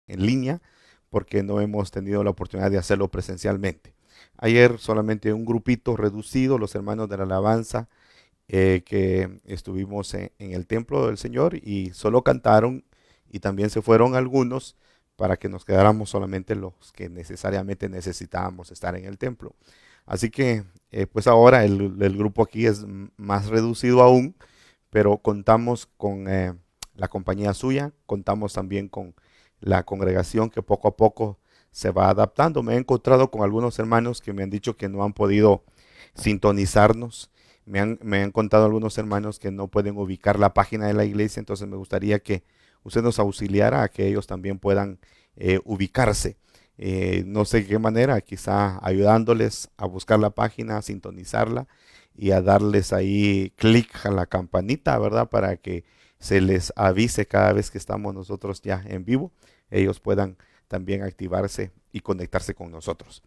en línea porque no hemos tenido la oportunidad de hacerlo presencialmente. Ayer solamente un grupito reducido, los hermanos de la alabanza, que estuvimos en el templo del Señor y solo cantaron y también se fueron algunos para que nos quedáramos solamente los que necesariamente necesitábamos estar en el templo. Así que pues ahora el grupo aquí es más reducido aún, pero contamos con la compañía suya, contamos también con la congregación que poco a poco se va adaptando. Me he encontrado con algunos hermanos que me han dicho que no han podido sintonizarnos. Me han contado algunos hermanos que no pueden ubicar la página de la iglesia, entonces me gustaría que usted nos auxiliara a que ellos también puedan ubicarse. No sé de qué manera, quizá ayudándoles a buscar la página, a sintonizarla y a darles ahí clic a la campanita, ¿verdad? Para que se les avise cada vez que estamos nosotros ya en vivo, ellos puedan también activarse y conectarse con nosotros.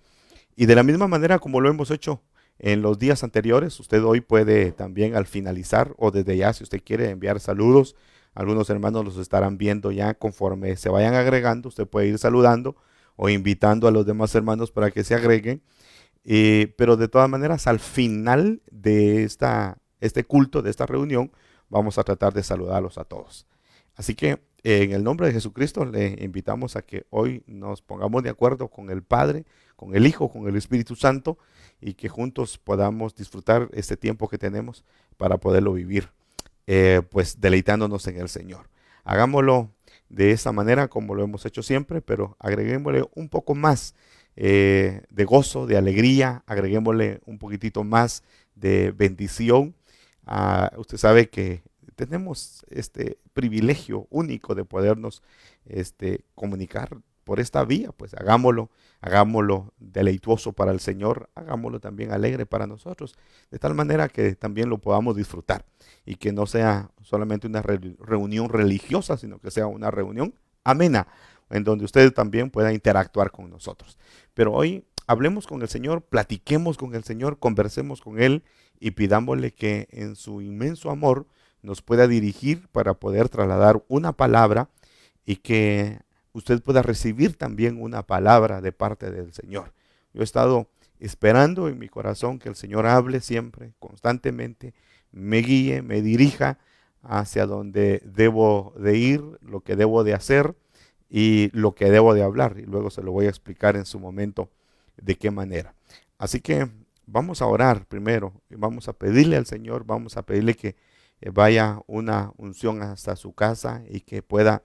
Y de la misma manera como lo hemos hecho en los días anteriores, usted hoy puede también al finalizar o desde ya, si usted quiere enviar saludos, algunos hermanos los estarán viendo ya conforme se vayan agregando, usted puede ir saludando o invitando a los demás hermanos para que se agreguen. Pero de todas maneras, al final de este culto, de esta reunión, vamos a tratar de saludarlos a todos. Así que en el nombre de Jesucristo le invitamos a que hoy nos pongamos de acuerdo con el Padre, con el Hijo, con el Espíritu Santo y que juntos podamos disfrutar este tiempo que tenemos para poderlo vivir, pues deleitándonos en el Señor. Hagámoslo de esa manera como lo hemos hecho siempre, pero agreguémosle un poco más de gozo, de alegría, agreguémosle un poquitito más de bendición. Usted sabe que tenemos este privilegio único de podernos comunicar por esta vía, pues hagámoslo deleituoso para el Señor, hagámoslo también alegre para nosotros, de tal manera que también lo podamos disfrutar y que no sea solamente una reunión religiosa, sino que sea una reunión amena, en donde usted también pueda interactuar con nosotros. Pero hoy hablemos con el Señor, platiquemos con el Señor, conversemos con Él y pidámosle que en su inmenso amor nos pueda dirigir para poder trasladar una palabra y que usted pueda recibir también una palabra de parte del Señor. Yo he estado esperando en mi corazón que el Señor hable siempre, constantemente, me guíe, me dirija hacia donde debo de ir, lo que debo de hacer y lo que debo de hablar. Y luego se lo voy a explicar en su momento de qué manera. Así que vamos a orar primero y vamos a pedirle al Señor, vamos a pedirle que vaya una unción hasta su casa y que pueda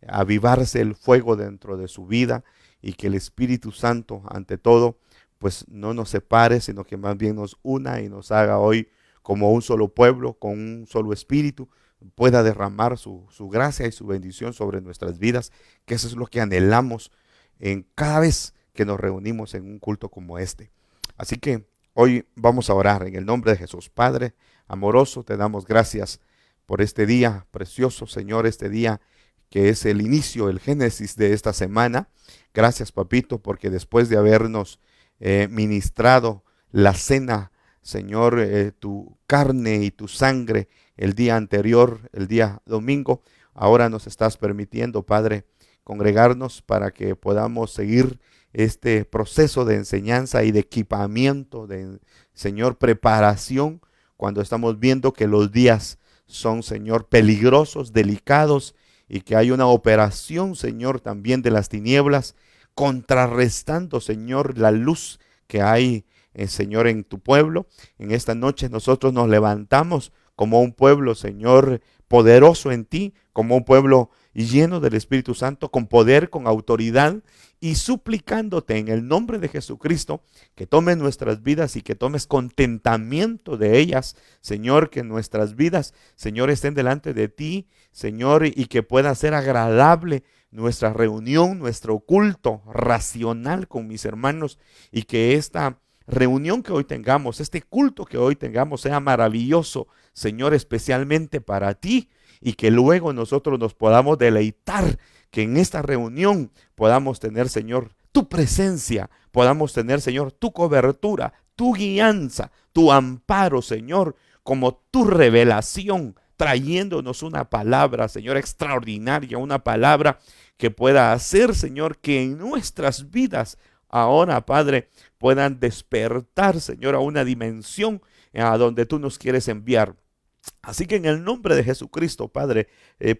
avivarse el fuego dentro de su vida y que el Espíritu Santo, ante todo, pues no nos separe, sino que más bien nos una y nos haga hoy como un solo pueblo, con un solo espíritu, pueda derramar su gracia y su bendición sobre nuestras vidas, que eso es lo que anhelamos en cada vez que nos reunimos en un culto como este. Así que hoy vamos a orar en el nombre de Jesús. Padre amoroso, te damos gracias por este día precioso, Señor, este día que es el inicio, el génesis de esta semana. Gracias, papito, porque después de habernos ministrado la cena, Señor, tu carne y tu sangre el día anterior, el día domingo, ahora nos estás permitiendo, Padre, congregarnos para que podamos seguir este proceso de enseñanza y de equipamiento, de, Señor, preparación, cuando estamos viendo que los días son, Señor, peligrosos, delicados, y que hay una operación, Señor, también de las tinieblas, contrarrestando, Señor, la luz que hay, Señor, en tu pueblo. En esta noche nosotros nos levantamos como un pueblo, Señor, poderoso en ti, como un pueblo lleno del Espíritu Santo, con poder, con autoridad, y suplicándote en el nombre de Jesucristo que tomes nuestras vidas y que tomes contentamiento de ellas, Señor, que nuestras vidas, Señor, estén delante de ti, Señor, y que pueda ser agradable nuestra reunión, nuestro culto racional con mis hermanos, y que esta reunión que hoy tengamos, este culto que hoy tengamos sea maravilloso, Señor, especialmente para ti, y que luego nosotros nos podamos deleitar, que en esta reunión podamos tener, Señor, tu presencia, podamos tener, Señor, tu cobertura, tu guianza, tu amparo, Señor, como tu revelación, trayéndonos una palabra, Señor, extraordinaria, una palabra que pueda hacer, Señor, que en nuestras vidas ahora, Padre, puedan despertar, Señor, a una dimensión a donde tú nos quieres enviar. Así que en el nombre de Jesucristo, Padre,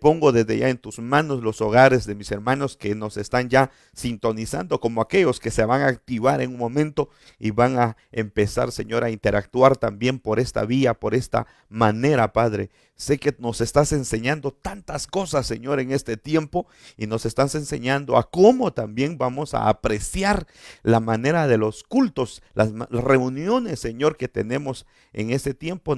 pongo desde ya en tus manos los hogares de mis hermanos que nos están ya sintonizando, como aquellos que se van a activar en un momento y van a empezar, Señor, a interactuar también por esta vía, por esta manera, Padre. Sé que nos estás enseñando tantas cosas, Señor, en este tiempo, y nos estás enseñando a cómo también vamos a apreciar la manera de los cultos, las reuniones, Señor, que tenemos en este tiempo.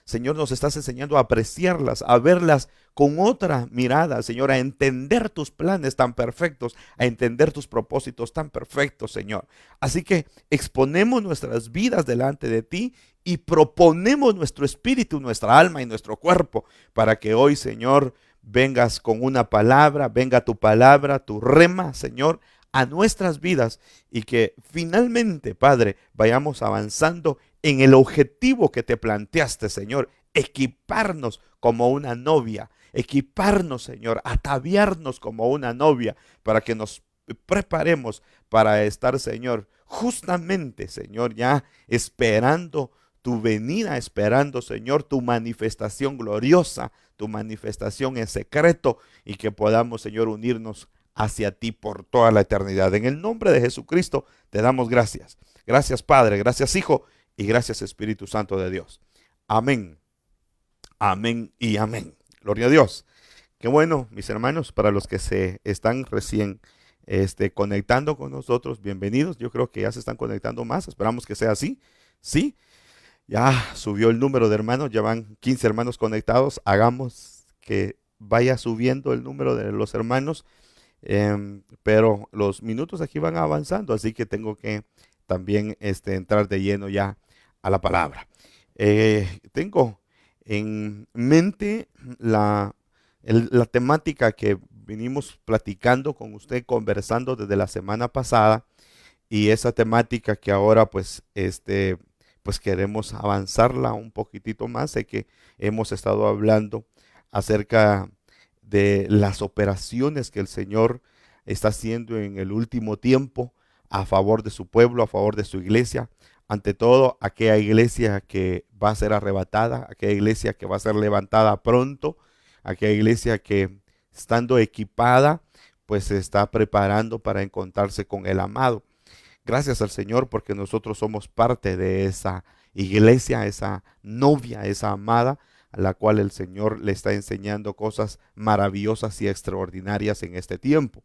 Señor, nos estás enseñando a apreciarlas, a verlas con otra mirada, Señor, a entender tus planes tan perfectos, a entender tus propósitos tan perfectos, Señor. Así que exponemos nuestras vidas delante de ti y proponemos nuestro espíritu, nuestra alma y nuestro cuerpo para que hoy, Señor, vengas con una palabra, venga tu palabra, tu rema, Señor, a nuestras vidas, y que finalmente, Padre, vayamos avanzando en el objetivo que te planteaste, Señor, equiparnos como una novia, equiparnos, Señor, ataviarnos como una novia para que nos preparemos para estar, Señor, justamente, Señor, ya esperando tu venida, esperando, Señor, tu manifestación gloriosa, tu manifestación en secreto, y que podamos, Señor, unirnos hacia ti por toda la eternidad. En el nombre de Jesucristo te damos gracias. Gracias, Padre, gracias, Hijo, y gracias, Espíritu Santo de Dios. Amén. Amén y amén. Gloria a Dios. Qué bueno, mis hermanos, para los que se están recién conectando con nosotros, bienvenidos. Yo creo que ya se están conectando más. Esperamos que sea así. Sí, ya subió el número de hermanos, ya van 15 hermanos conectados. Hagamos que vaya subiendo el número de los hermanos. Pero los minutos aquí van avanzando, así que tengo que también entrar de lleno ya a la palabra. Tengo en mente la temática que vinimos platicando con usted, conversando desde la semana pasada, y esa temática que ahora pues queremos avanzarla un poquitito más. Sé que hemos estado hablando acerca de las operaciones que el Señor está haciendo en el último tiempo a favor de su pueblo, a favor de su iglesia. Ante todo, aquella iglesia que va a ser arrebatada, aquella iglesia que va a ser levantada pronto, aquella iglesia que, estando equipada, pues se está preparando para encontrarse con el amado. Gracias al Señor, porque nosotros somos parte de esa iglesia, esa novia, esa amada, a la cual el Señor le está enseñando cosas maravillosas y extraordinarias en este tiempo.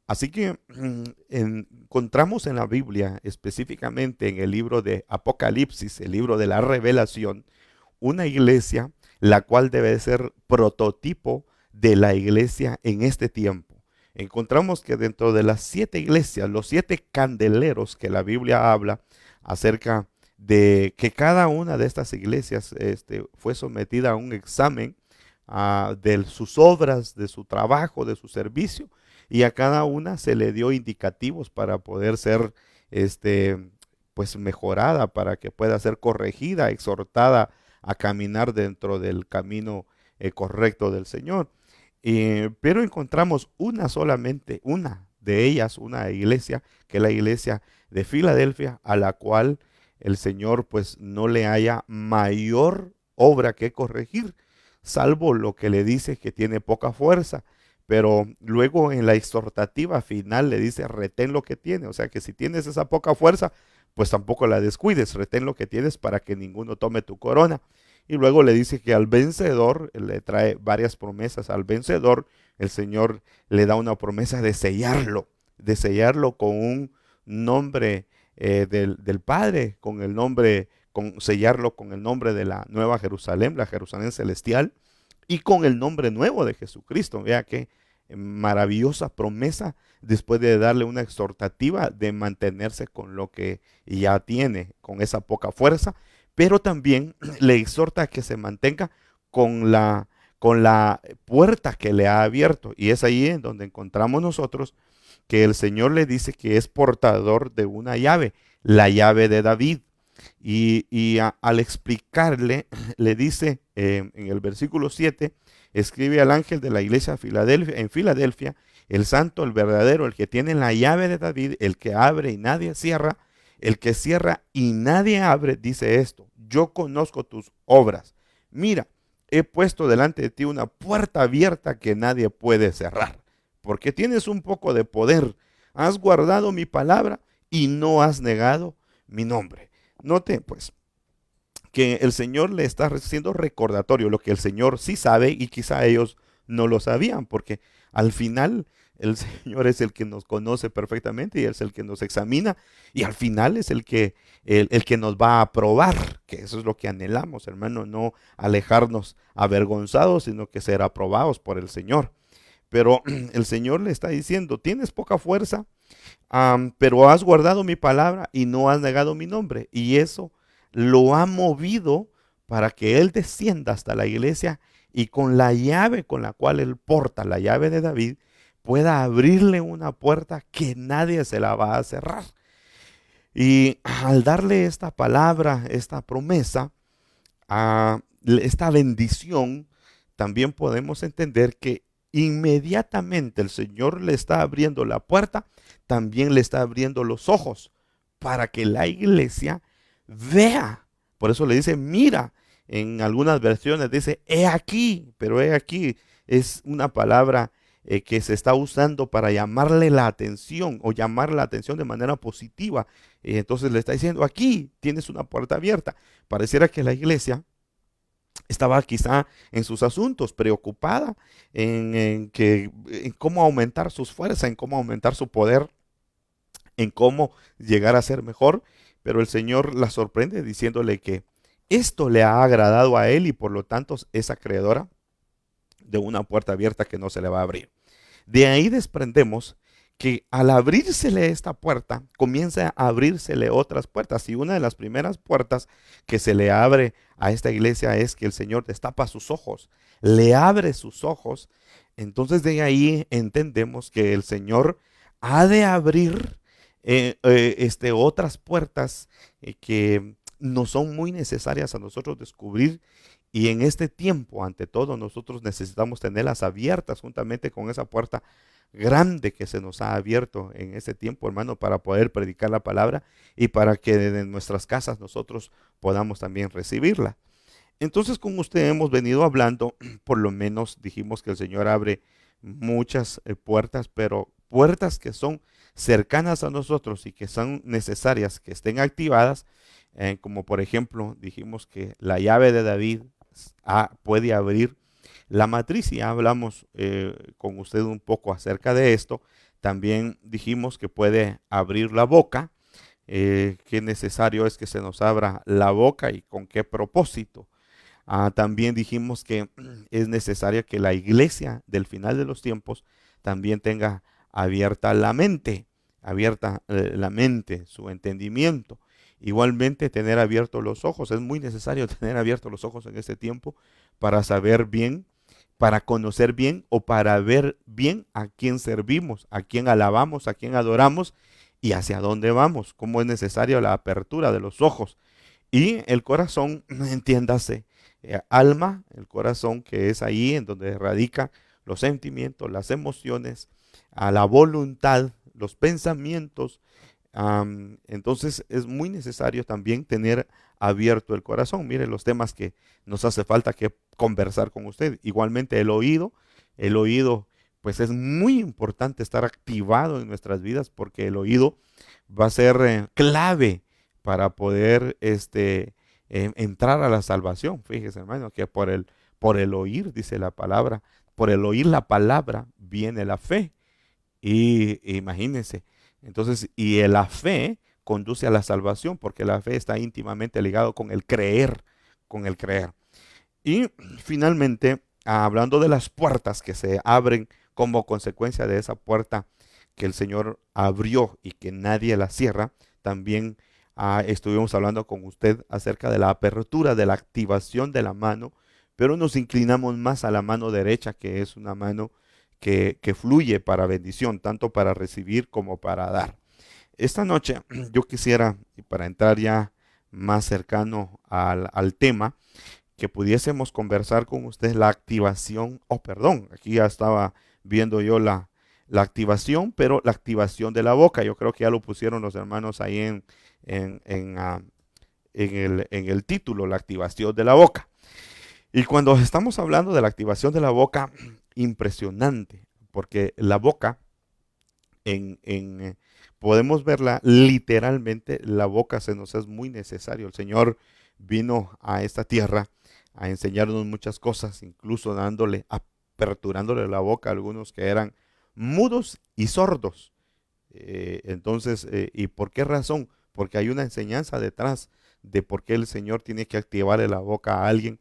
Así que encontramos en la Biblia, específicamente en el libro de Apocalipsis, el libro de la Revelación, una iglesia la cual debe ser prototipo de la iglesia en este tiempo. Encontramos que dentro de las 7 iglesias, los 7 candeleros que la Biblia habla acerca de que cada una de estas iglesias fue sometida a un examen de sus obras, de su trabajo, de su servicio, y a cada una se le dio indicativos para poder ser pues mejorada, para que pueda ser corregida, exhortada a caminar dentro del camino correcto del Señor. Pero encontramos solamente una de ellas, una iglesia, que es la iglesia de Filadelfia, a la cual el Señor pues no le haya mayor obra que corregir, salvo lo que le dice que tiene poca fuerza. Pero luego en la exhortativa final le dice: retén lo que tiene. O sea que si tienes esa poca fuerza, pues tampoco la descuides, retén lo que tienes para que ninguno tome tu corona. Y luego le dice que al vencedor, le trae varias promesas. Al vencedor el Señor le da una promesa de sellarlo con un nombre del Padre, sellarlo con el nombre de la Nueva Jerusalén, la Jerusalén celestial, y con el nombre nuevo de Jesucristo. Vea qué maravillosa promesa, después de darle una exhortativa de mantenerse con lo que ya tiene, con esa poca fuerza, pero también le exhorta a que se mantenga con la puerta que le ha abierto. Y es ahí en donde encontramos nosotros que el Señor le dice que es portador de una llave, la llave de David. Al explicarle, le dice en el versículo 7, escribe al ángel de la iglesia en Filadelfia el santo, el verdadero, el que tiene la llave de David, el que abre y nadie cierra, el que cierra y nadie abre, dice esto: yo conozco tus obras. Mira, he puesto delante de ti una puerta abierta que nadie puede cerrar, porque tienes un poco de poder. Has guardado mi palabra y no has negado mi nombre. Note, pues, que el Señor le está haciendo recordatorio lo que el Señor sí sabe y quizá ellos no lo sabían, porque al final el Señor es el que nos conoce perfectamente y es el que nos examina y al final es el que nos va a aprobar, que eso es lo que anhelamos, hermano, no alejarnos avergonzados, sino que ser aprobados por el Señor. Pero el Señor le está diciendo: tienes poca fuerza, pero has guardado mi palabra y no has negado mi nombre. Y eso lo ha movido para que Él descienda hasta la iglesia y con la llave con la cual Él porta, la llave de David, pueda abrirle una puerta que nadie se la va a cerrar. Y al darle esta palabra, esta promesa, esta bendición, también podemos entender que inmediatamente el Señor le está abriendo la puerta, también le está abriendo los ojos para que la iglesia vea. Por eso le dice: mira. En algunas versiones dice: he aquí, pero he aquí es una palabra que se está usando para llamarle la atención o llamar la atención de manera positiva. Entonces le está diciendo: aquí tienes una puerta abierta. Pareciera que la iglesia estaba quizá en sus asuntos, preocupada en cómo aumentar sus fuerzas, en cómo aumentar su poder, en cómo llegar a ser mejor, pero el Señor la sorprende diciéndole que esto le ha agradado a él y por lo tanto es acreedora de una puerta abierta que no se le va a abrir. De ahí desprendemos que al abrírsele esta puerta, comienza a abrírsele otras puertas. Y una de las primeras puertas que se le abre a esta iglesia es que el Señor destapa sus ojos, le abre sus ojos. Entonces de ahí entendemos que el Señor ha de abrir otras puertas que nos son muy necesarias a nosotros descubrir. Y en este tiempo, ante todo, nosotros necesitamos tenerlas abiertas juntamente con esa puerta grande que se nos ha abierto en este tiempo, hermano, para poder predicar la palabra y para que de nuestras casas nosotros podamos también recibirla. Entonces, con usted hemos venido hablando, por lo menos dijimos que el Señor abre muchas puertas, pero puertas que son cercanas a nosotros y que son necesarias que estén activadas, como por ejemplo dijimos que la llave de David puede abrir la matriz y ya hablamos con usted un poco acerca de esto. También dijimos que puede abrir la boca, qué necesario es que se nos abra la boca y con qué propósito. También dijimos que es necesario que la iglesia del final de los tiempos también tenga abierta la mente, su entendimiento. Igualmente tener abiertos los ojos, es muy necesario tener abiertos los ojos en este tiempo para saber bien, para conocer bien o para ver bien a quién servimos, a quién alabamos, a quién adoramos y hacia dónde vamos, cómo es necesaria la apertura de los ojos. Y el corazón, entiéndase, alma, el corazón que es ahí en donde radican los sentimientos, las emociones, a la voluntad, los pensamientos. Entonces es muy necesario también tener abierto el corazón. Mire los temas que nos hace falta que conversar con usted. Igualmente el oído pues es muy importante estar activado en nuestras vidas porque el oído va a ser clave para poder entrar a la salvación. Fíjese, hermano, que por el oír, dice la palabra, por el oír la palabra viene la fe. Y imagínense, entonces, la fe conduce a la salvación porque la fe está íntimamente ligado con el creer, con el creer. Y finalmente, hablando de las puertas que se abren como consecuencia de esa puerta que el Señor abrió y que nadie la cierra, también estuvimos hablando con usted acerca de la apertura, de la activación de la mano, pero nos inclinamos más a la mano derecha, que es una mano que fluye para bendición, tanto para recibir como para dar. Esta noche yo quisiera, y para entrar ya más cercano al tema, que pudiésemos conversar con usted la activación, perdón, aquí ya estaba viendo yo la activación, pero la activación de la boca. Yo creo que ya lo pusieron los hermanos ahí en el título, la activación de la boca. Y cuando estamos hablando de la activación de la boca, impresionante, porque la boca, podemos verla literalmente, la boca se nos es muy necesario. El Señor vino a esta tierra a enseñarnos muchas cosas, incluso aperturándole la boca a algunos que eran mudos y sordos. Entonces, ¿y por qué razón? Porque hay una enseñanza detrás de por qué el Señor tiene que activarle la boca a alguien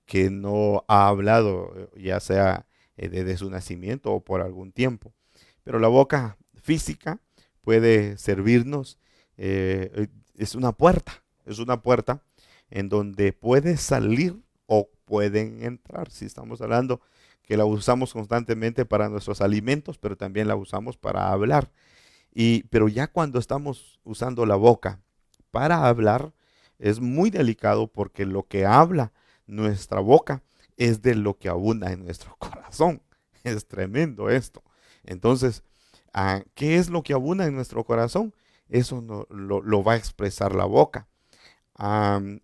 que no ha hablado, ya sea desde su nacimiento o por algún tiempo. Pero la boca física puede servirnos, es una puerta en donde puede salir o pueden entrar. Si estamos hablando que la usamos constantemente para nuestros alimentos, pero también la usamos para hablar. Pero ya cuando estamos usando la boca para hablar, es muy delicado porque lo que habla nuestra boca es de lo que abunda en nuestro corazón. Es tremendo esto. Entonces, ¿qué es lo que abunda en nuestro corazón? Eso no, lo va a expresar la boca.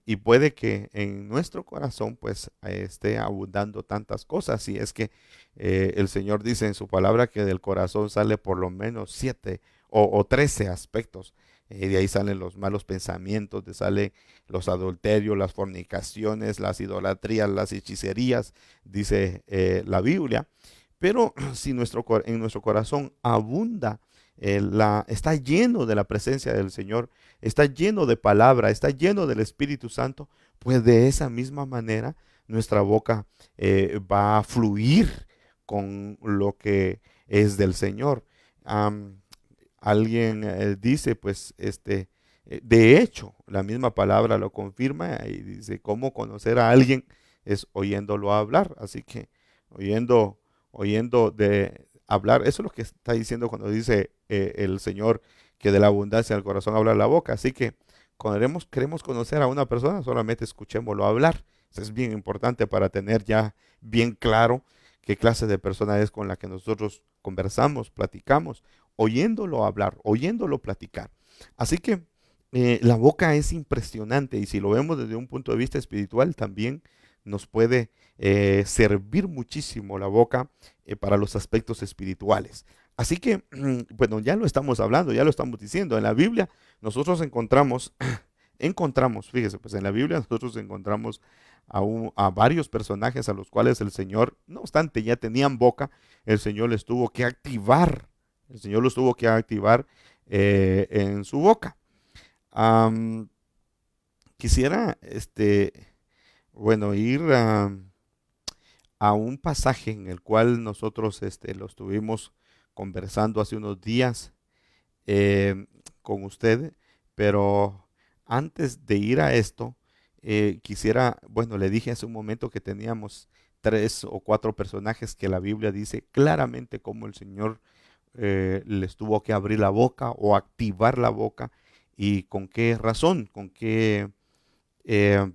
Y puede que en nuestro corazón pues esté abundando tantas cosas. Y es que el Señor dice en su palabra que del corazón sale por lo menos 7 o 13 aspectos. De ahí salen los malos pensamientos, de salen los adulterios, las fornicaciones, las idolatrías, las hechicerías, dice la Biblia. Pero si en nuestro corazón abunda, está lleno de la presencia del Señor, está lleno de palabra, está lleno del Espíritu Santo, pues de esa misma manera nuestra boca va a fluir con lo que es del Señor. Alguien dice, pues, de hecho, la misma palabra lo confirma y dice, ¿cómo conocer a alguien? Es oyéndolo hablar. Así que oyendo de hablar, eso es lo que está diciendo cuando dice el Señor que de la abundancia del corazón habla la boca. Así que cuando queremos conocer a una persona, solamente escuchémoslo hablar. Eso es bien importante para tener ya bien claro qué clase de persona es con la que nosotros conversamos, platicamos, oyéndolo hablar, oyéndolo platicar. Así que la boca es impresionante y si lo vemos desde un punto de vista espiritual también nos puede servir muchísimo la boca para los aspectos espirituales. Así que, bueno, ya lo estamos hablando, ya lo estamos diciendo. En la Biblia nosotros fíjese, pues en la Biblia nosotros encontramos a varios personajes a los cuales el Señor, no obstante, ya tenían boca, el Señor les tuvo que activar, el Señor los tuvo que activar en su boca. Am, Quisiera, bueno, ir a un pasaje en el cual nosotros lo estuvimos conversando hace unos días eh, con usted, pero antes de ir a esto, quisiera, bueno, le dije hace un momento que teníamos 3 o 4 personajes que la Biblia dice claramente cómo el Señor les tuvo que abrir la boca o activar la boca y con qué razón, eh,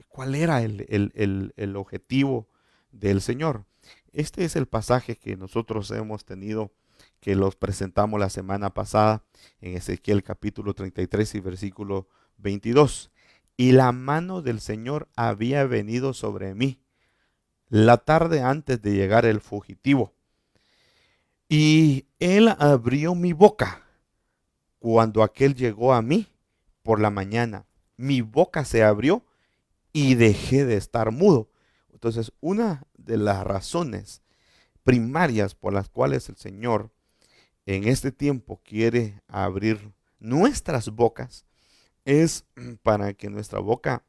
cuál era el objetivo del Señor. Este es el pasaje que nosotros hemos tenido, que los presentamos la semana pasada en Ezequiel capítulo 33 y versículo 22. Y la mano del Señor había venido sobre mí la tarde antes de llegar el fugitivo. Y él abrió mi boca cuando aquel llegó a mí por la mañana. Mi boca se abrió y dejé de estar mudo. Entonces, una de las razones primarias por las cuales el Señor en este tiempo quiere abrir nuestras bocas es para que nuestra boca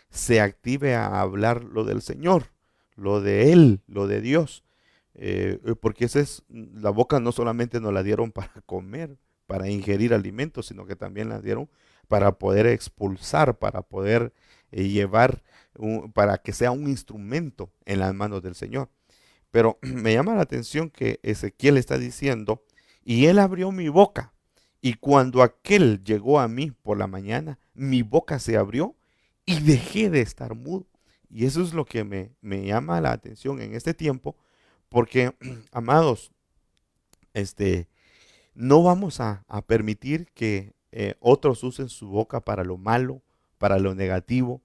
se active a hablar lo del Señor, lo de Él, lo de Dios. Porque la boca no solamente nos la dieron para comer, para ingerir alimentos, sino que también la dieron para poder expulsar, para poder llevar, para que sea un instrumento en las manos del Señor. Pero me llama la atención que Ezequiel está diciendo, y él abrió mi boca, y cuando aquel llegó a mí por la mañana, mi boca se abrió y dejé de estar mudo. Y eso es lo que me llama la atención en este tiempo, porque, amados, este, no vamos a permitir que otros usen su boca para lo malo, para lo negativo.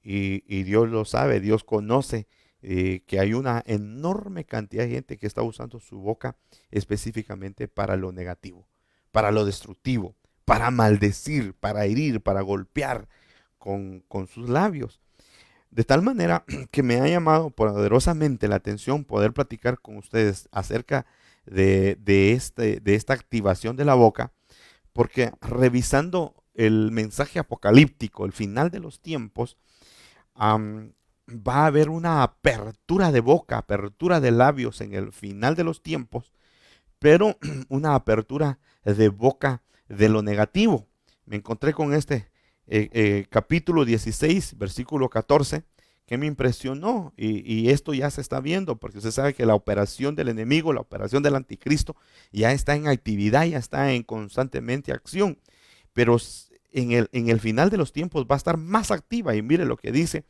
Y Dios lo sabe, Dios conoce que hay una enorme cantidad de gente que está usando su boca específicamente para lo negativo, para lo destructivo, para maldecir, para herir, para golpear con sus labios. De tal manera que me ha llamado poderosamente la atención poder platicar con ustedes acerca de esta activación de la boca, porque revisando el mensaje apocalíptico, el final de los tiempos, va a haber una apertura de boca, apertura de labios en el final de los tiempos, pero una apertura de boca de lo negativo. Me encontré con este capítulo 16, versículo 14, que me impresionó, y esto ya se está viendo, porque usted sabe que la operación del enemigo, la operación del anticristo, ya está en actividad, ya está en constantemente acción, pero en el final de los tiempos va a estar más activa, y mire lo que dice,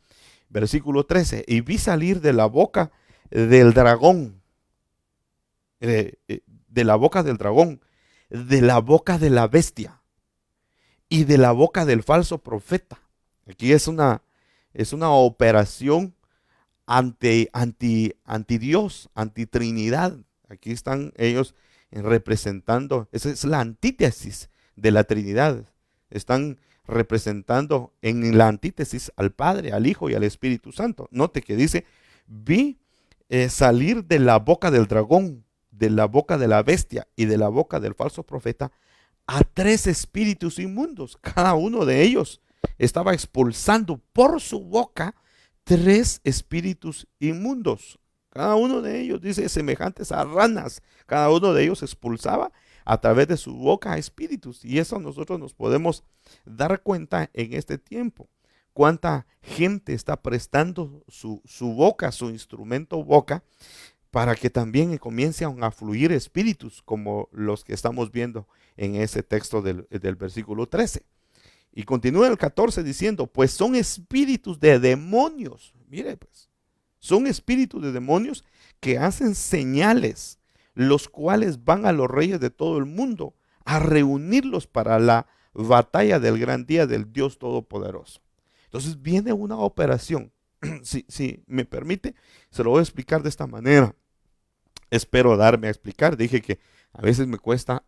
versículo 13, y vi salir de la boca del dragón, de la boca del dragón, de la boca de la bestia y de la boca del falso profeta. Aquí es una operación anti Dios, anti Trinidad. Aquí están ellos representando, esa es la antítesis de la Trinidad. Están representando en la antítesis al Padre, al Hijo y al Espíritu Santo. Note que dice, vi salir de la boca del dragón, de la boca de la bestia y de la boca del falso profeta a 3 espíritus inmundos. Cada uno de ellos estaba expulsando por su boca 3 espíritus inmundos. Cada uno de ellos, dice, semejantes a ranas. Cada uno de ellos expulsaba a través de su boca a espíritus. Y eso nosotros nos podemos dar cuenta en este tiempo. Cuánta gente está prestando su boca, su instrumento boca, para que también comiencen a fluir espíritus como los que estamos viendo en ese texto del versículo 13. Y continúa el 14 diciendo, pues son espíritus de demonios. Mire pues, son espíritus de demonios que hacen señales, los cuales van a los reyes de todo el mundo a reunirlos para la batalla del gran día del Dios Todopoderoso. Entonces viene una operación. Si me permite, se lo voy a explicar de esta manera. Espero darme a explicar. Dije que a veces me cuesta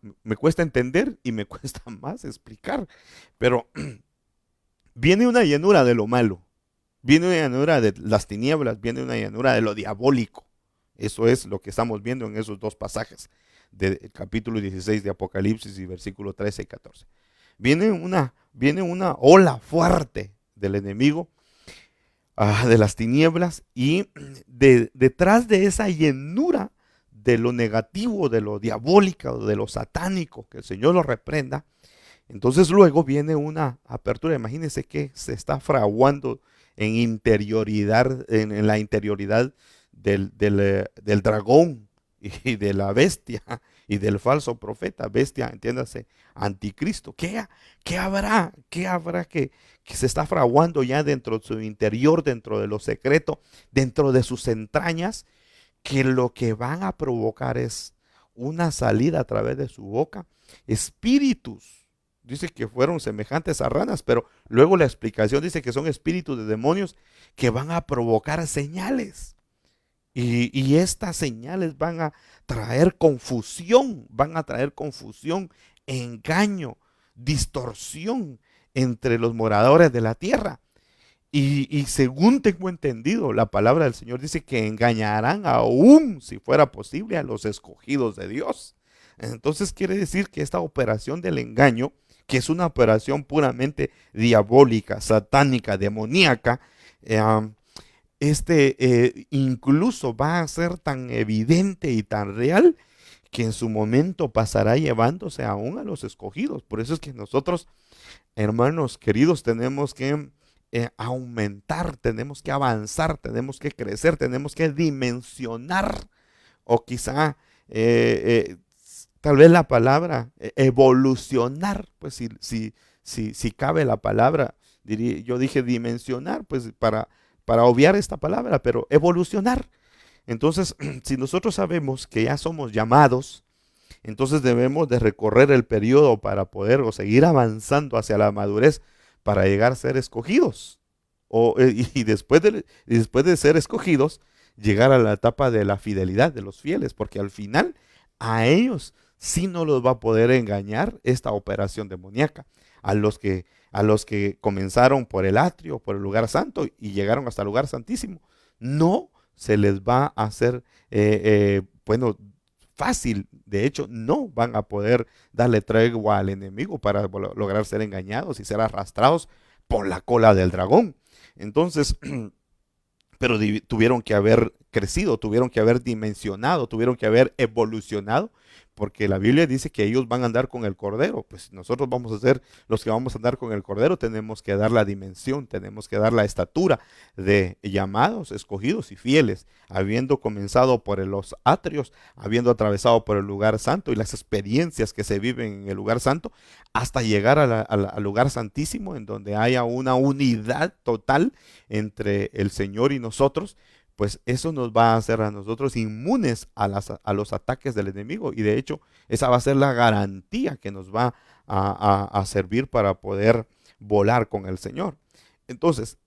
entender y me cuesta más explicar. Pero viene una llanura de lo malo. Viene una llanura de las tinieblas. Viene una llanura de lo diabólico. Eso es lo que estamos viendo en esos 2 pasajes del capítulo 16 de Apocalipsis y versículo 13 y 14. Viene una ola fuerte del enemigo, de las tinieblas, y detrás de esa llenura de lo negativo, de lo diabólico, de lo satánico, que el Señor lo reprenda, entonces luego viene una apertura. Imagínense que se está fraguando en la interioridad del dragón y de la bestia y del falso profeta. Bestia, entiéndase, anticristo. ¿Qué habrá que se está fraguando ya dentro de su interior, dentro de lo secreto, dentro de sus entrañas, que lo que van a provocar es una salida a través de su boca? Espíritus, dice que fueron semejantes a ranas, pero luego la explicación dice que son espíritus de demonios que van a provocar señales. Y estas señales van a traer confusión, engaño, distorsión entre los moradores de la tierra. Y según tengo entendido, la palabra del Señor dice que engañarán aún, si fuera posible, a los escogidos de Dios. Entonces quiere decir que esta operación del engaño, que es una operación puramente diabólica, satánica, demoníaca, incluso va a ser tan evidente y tan real que en su momento pasará llevándose aún a los escogidos. Por eso es que nosotros, hermanos queridos, tenemos que aumentar, tenemos que avanzar, tenemos que crecer, tenemos que dimensionar, o quizá tal vez la palabra evolucionar, pues si cabe la palabra, yo dije dimensionar, pues para obviar esta palabra, pero evolucionar. Entonces, si nosotros sabemos que ya somos llamados Entonces debemos de recorrer el periodo para poder o seguir avanzando hacia la madurez para llegar a ser escogidos. Y después de ser escogidos, llegar a la etapa de la fidelidad de los fieles, porque al final a ellos sí no los va a poder engañar esta operación demoníaca. A los que comenzaron por el atrio, por el lugar santo y llegaron hasta el lugar santísimo, no se les va a hacer, bueno, fácil. De hecho, no van a poder darle tregua al enemigo para lograr ser engañados y ser arrastrados por la cola del dragón. Entonces, pero tuvieron que haber crecido, tuvieron que haber dimensionado, tuvieron que haber evolucionado, porque la Biblia dice que ellos van a andar con el Cordero. Pues nosotros vamos a ser los que vamos a andar con el Cordero, tenemos que dar la dimensión, tenemos que dar la estatura de llamados, escogidos y fieles, habiendo comenzado por los atrios, habiendo atravesado por el lugar santo y las experiencias que se viven en el lugar santo, hasta llegar al lugar santísimo, en donde haya una unidad total entre el Señor y nosotros. Pues eso nos va a hacer a nosotros inmunes a los ataques del enemigo. Y de hecho, esa va a ser la garantía que nos va a servir para poder volar con el Señor. Entonces,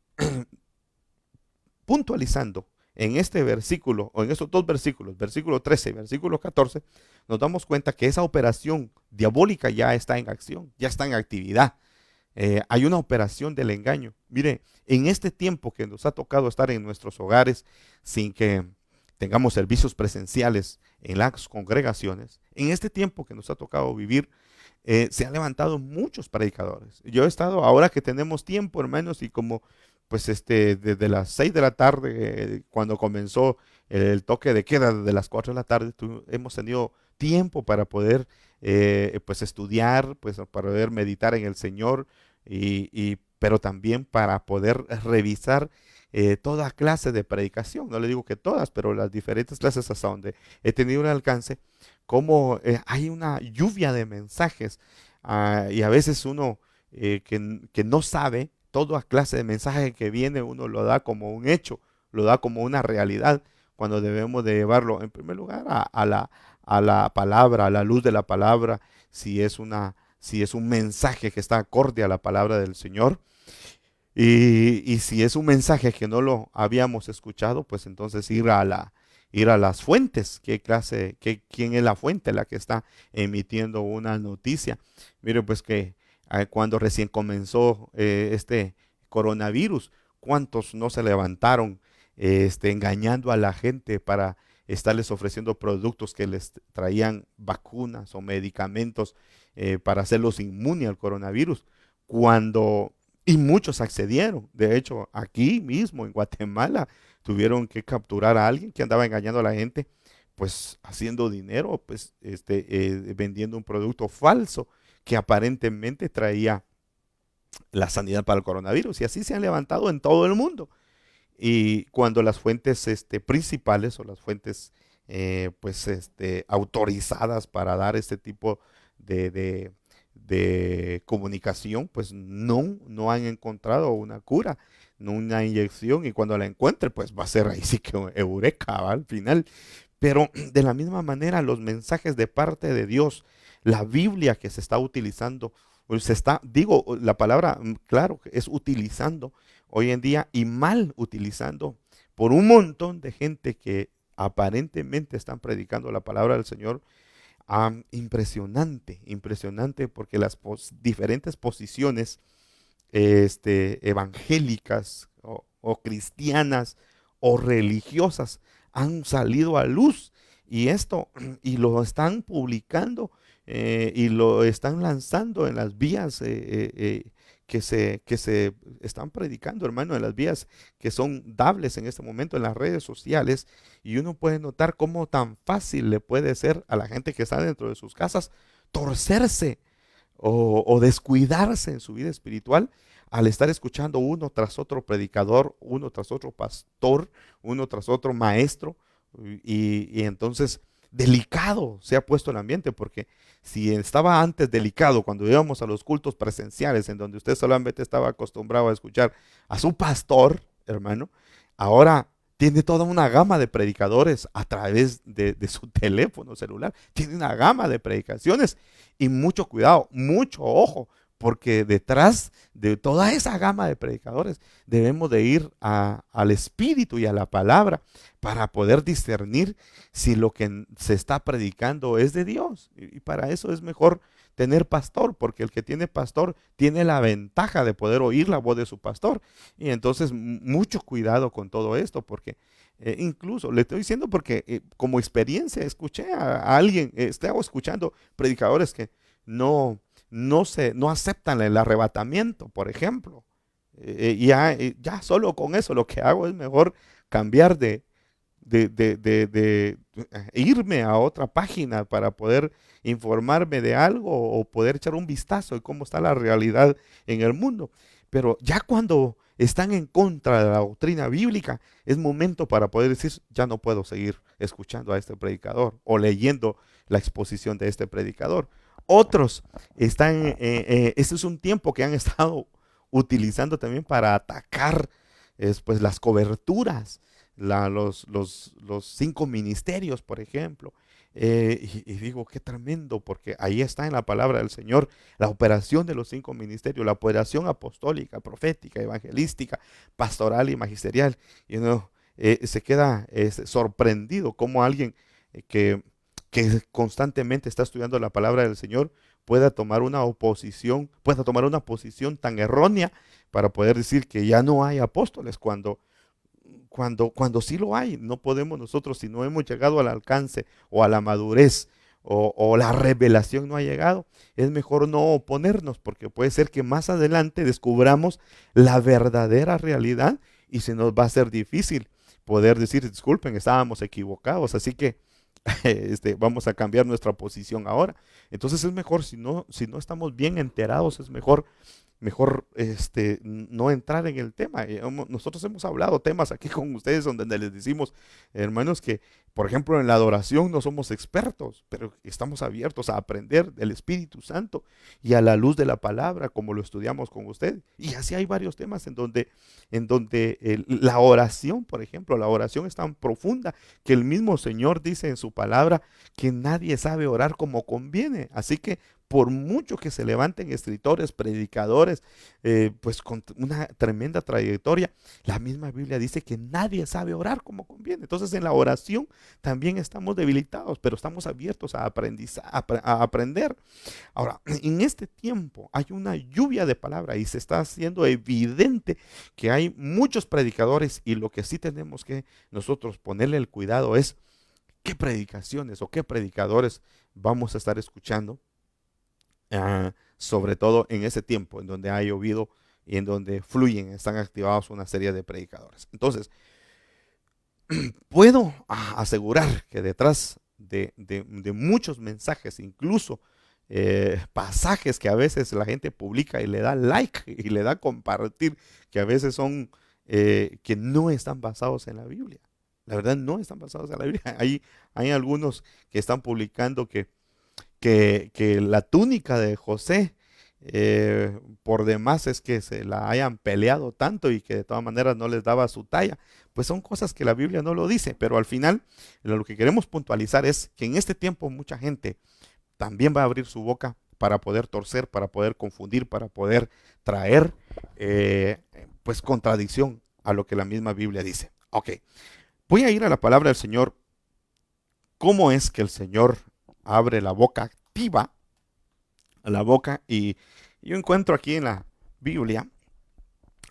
puntualizando en este versículo, o en estos dos versículos, versículo 13 y versículo 14, nos damos cuenta que esa operación diabólica ya está en acción, ya está en actividad. Hay una operación del engaño. Mire, en este tiempo que nos ha tocado estar en nuestros hogares sin que tengamos servicios presenciales en las congregaciones, en este tiempo que nos ha tocado vivir, se han levantado muchos predicadores. Yo he estado, ahora que tenemos tiempo, hermanos, y como pues desde las 6 de la tarde, cuando comenzó el toque de queda, desde las 4 de la tarde, hemos tenido tiempo para poder pues estudiar, pues para poder meditar en el Señor, pero también para poder revisar toda clase de predicación. No le digo que todas, pero las diferentes clases hasta donde he tenido un alcance, como hay una lluvia de mensajes, y a veces uno que no sabe, toda clase de mensaje que viene, uno lo da como un hecho, lo da como una realidad, cuando debemos de llevarlo en primer lugar a la palabra, a la luz de la palabra, si es un mensaje que está acorde a la palabra del Señor. Y si es un mensaje que no lo habíamos escuchado, pues entonces ir a las fuentes. ¿Quién es la fuente, la que está emitiendo una noticia? Mire, pues que cuando recién comenzó este coronavirus, ¿cuántos no se levantaron engañando a la gente para estarles ofreciendo productos que les traían vacunas o medicamentos para hacerlos inmunes al coronavirus? Y muchos accedieron. De hecho, aquí mismo en Guatemala tuvieron que capturar a alguien que andaba engañando a la gente, pues haciendo dinero, pues vendiendo un producto falso que aparentemente traía la sanidad para el coronavirus. Y así se han levantado en todo el mundo. Y cuando las fuentes principales o las fuentes pues autorizadas para dar este tipo de comunicación, pues no han encontrado una cura, no una inyección, y cuando la encuentre, pues va a ser ahí sí que eureka, ¿va? Al final. Pero de la misma manera, los mensajes de parte de Dios, la Biblia que se está utilizando, la palabra, claro, es utilizando hoy en día y mal utilizando por un montón de gente que aparentemente están predicando la palabra del Señor. Impresionante, impresionante, porque las diferentes posiciones evangélicas o cristianas o religiosas han salido a luz, y lo están publicando y lo están lanzando en las vías que se están predicando, hermano, en las vías que son dables en este momento en las redes sociales. Y uno puede notar cómo tan fácil le puede ser a la gente que está dentro de sus casas torcerse o descuidarse en su vida espiritual al estar escuchando uno tras otro predicador, uno tras otro pastor, uno tras otro maestro. Y entonces delicado se ha puesto el ambiente, porque si estaba antes delicado cuando íbamos a los cultos presenciales, en donde usted solamente estaba acostumbrado a escuchar a su pastor, hermano, ahora tiene toda una gama de predicadores a través de su teléfono celular. Tiene una gama de predicaciones y mucho cuidado, mucho ojo, porque detrás de toda esa gama de predicadores debemos de ir al Espíritu y a la palabra para poder discernir si lo que se está predicando es de Dios. Y para eso es mejor tener pastor, porque el que tiene pastor tiene la ventaja de poder oír la voz de su pastor. Y entonces mucho cuidado con todo esto, porque incluso le estoy diciendo porque como experiencia escuché a alguien, estaba escuchando predicadores que no aceptan el arrebatamiento, por ejemplo. Ya solo con eso lo que hago es mejor cambiar de irme a otra página para poder informarme de algo o poder echar un vistazo de cómo está la realidad en el mundo. Pero ya cuando están en contra de la doctrina bíblica, es momento para poder decir, ya no puedo seguir escuchando a este predicador o leyendo la exposición de este predicador. Otros están, este es un tiempo que han estado utilizando también para atacar pues, las coberturas, los 5 ministerios, por ejemplo. Y digo, qué tremendo, porque ahí está en la palabra del Señor la operación de los 5 ministerios, la operación apostólica, profética, evangelística, pastoral y magisterial. Y uno se queda sorprendido como alguien que constantemente está estudiando la palabra del Señor pueda tomar una posición tan errónea para poder decir que ya no hay apóstoles cuando sí lo hay. No podemos nosotros, si no hemos llegado al alcance o a la madurez o la revelación no ha llegado, es mejor no oponernos, porque puede ser que más adelante descubramos la verdadera realidad y se nos va a ser difícil poder decir, disculpen, estábamos equivocados, así que vamos a cambiar nuestra posición ahora. Entonces es mejor, si no estamos bien enterados, es mejor no entrar en el tema. Nosotros hemos hablado temas aquí con ustedes donde les decimos, hermanos, que por ejemplo en la adoración no somos expertos, pero estamos abiertos a aprender del Espíritu Santo y a la luz de la palabra, como lo estudiamos con ustedes. Y así hay varios temas en donde la oración, por ejemplo, la oración es tan profunda que el mismo Señor dice en su palabra que nadie sabe orar como conviene. Así que por mucho que se levanten escritores, predicadores, pues con una tremenda trayectoria, la misma Biblia dice que nadie sabe orar como conviene. Entonces en la oración también estamos debilitados, pero estamos abiertos a aprender. Ahora, en este tiempo hay una lluvia de palabra y se está haciendo evidente que hay muchos predicadores, y lo que sí tenemos que nosotros ponerle el cuidado es qué predicaciones o qué predicadores vamos a estar escuchando. Sobre todo en ese tiempo en donde ha llovido y en donde están activados una serie de predicadores. Entonces, puedo asegurar que detrás de muchos mensajes, incluso pasajes que a veces la gente publica y le da like y le da compartir, que a veces son que no están basados en la Biblia. La verdad, no están basados en la Biblia. Hay algunos que están publicando que la túnica de José, por demás es que se la hayan peleado tanto y que de todas maneras no les daba su talla. Pues son cosas que la Biblia no lo dice, pero al final lo que queremos puntualizar es que en este tiempo mucha gente también va a abrir su boca para poder torcer, para poder confundir, para poder traer pues contradicción a lo que la misma Biblia dice. Ok, voy a ir a la palabra del Señor. ¿Cómo es que el Señor abre la boca, activa la boca? Y yo encuentro aquí en la Biblia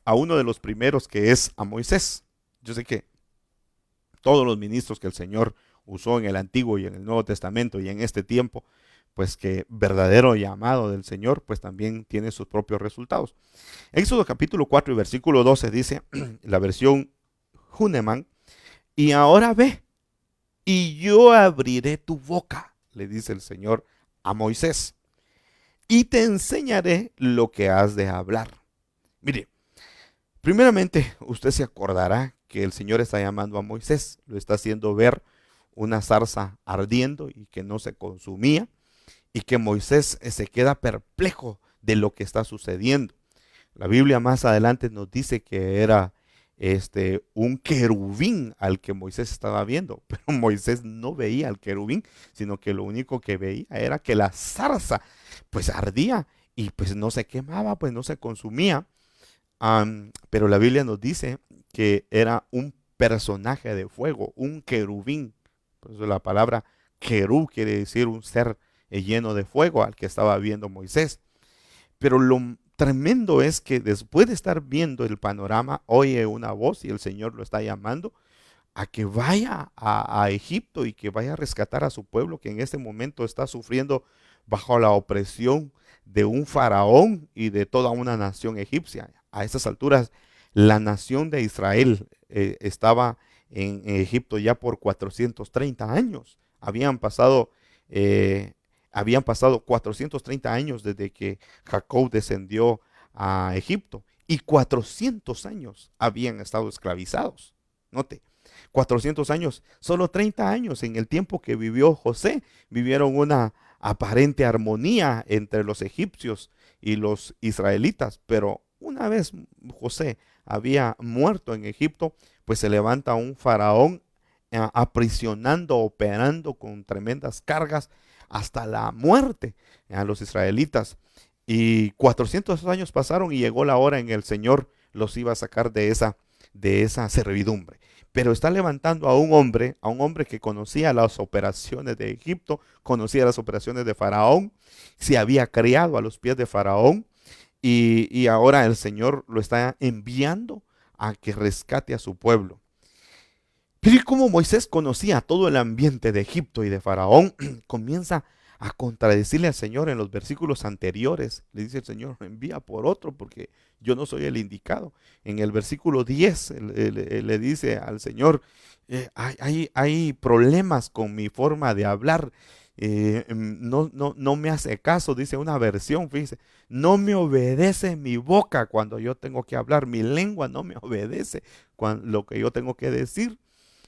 a uno de los primeros, que es a Moisés. Yo sé que todos los ministros que el Señor usó en el Antiguo y en el Nuevo Testamento y en este tiempo, pues que verdadero llamado del Señor, pues también tiene sus propios resultados. Éxodo capítulo 4 y versículo 12 dice, la versión Huneman, y ahora ve, y yo abriré tu boca, le dice el Señor a Moisés, y te enseñaré lo que has de hablar. Mire, primeramente usted se acordará que el Señor está llamando a Moisés, lo está haciendo ver una zarza ardiendo y que no se consumía, y que Moisés se queda perplejo de lo que está sucediendo. La Biblia más adelante nos dice que era un querubín al que Moisés estaba viendo, pero Moisés no veía al querubín, sino que lo único que veía era que la zarza pues ardía y pues no se quemaba, pues no se consumía. Pero la Biblia nos dice que era un personaje de fuego, un querubín. Por eso la palabra querub quiere decir un ser lleno de fuego al que estaba viendo Moisés. Pero lo tremendo es que después de estar viendo el panorama, oye una voz y el Señor lo está llamando a que vaya a Egipto y que vaya a rescatar a su pueblo que en este momento está sufriendo bajo la opresión de un faraón y de toda una nación egipcia. A estas alturas, la nación de Israel estaba en Egipto ya por 430 años. Habían pasado 430 años desde que Jacob descendió a Egipto y 400 años habían estado esclavizados. Note, 400 años, solo 30 años en el tiempo que vivió José, vivieron una aparente armonía entre los egipcios y los israelitas, pero una vez José había muerto en Egipto, pues se levanta un faraón aprisionando, operando con tremendas cargas hasta la muerte a los israelitas. Y 400 años pasaron y llegó la hora en que el Señor los iba a sacar de esa servidumbre. Pero está levantando a un hombre que conocía las operaciones de Egipto, conocía las operaciones de Faraón, se había criado a los pies de Faraón y ahora el Señor lo está enviando a que rescate a su pueblo. Pero y como Moisés conocía todo el ambiente de Egipto y de Faraón, comienza a contradecirle al Señor en los versículos anteriores. Le dice el Señor, envía por otro porque yo no soy el indicado. En el versículo 10 le dice al Señor, hay problemas con mi forma de hablar. No me hace caso, dice una versión, fíjese, no me obedece mi boca cuando yo tengo que hablar, mi lengua no me obedece lo que yo tengo que decir.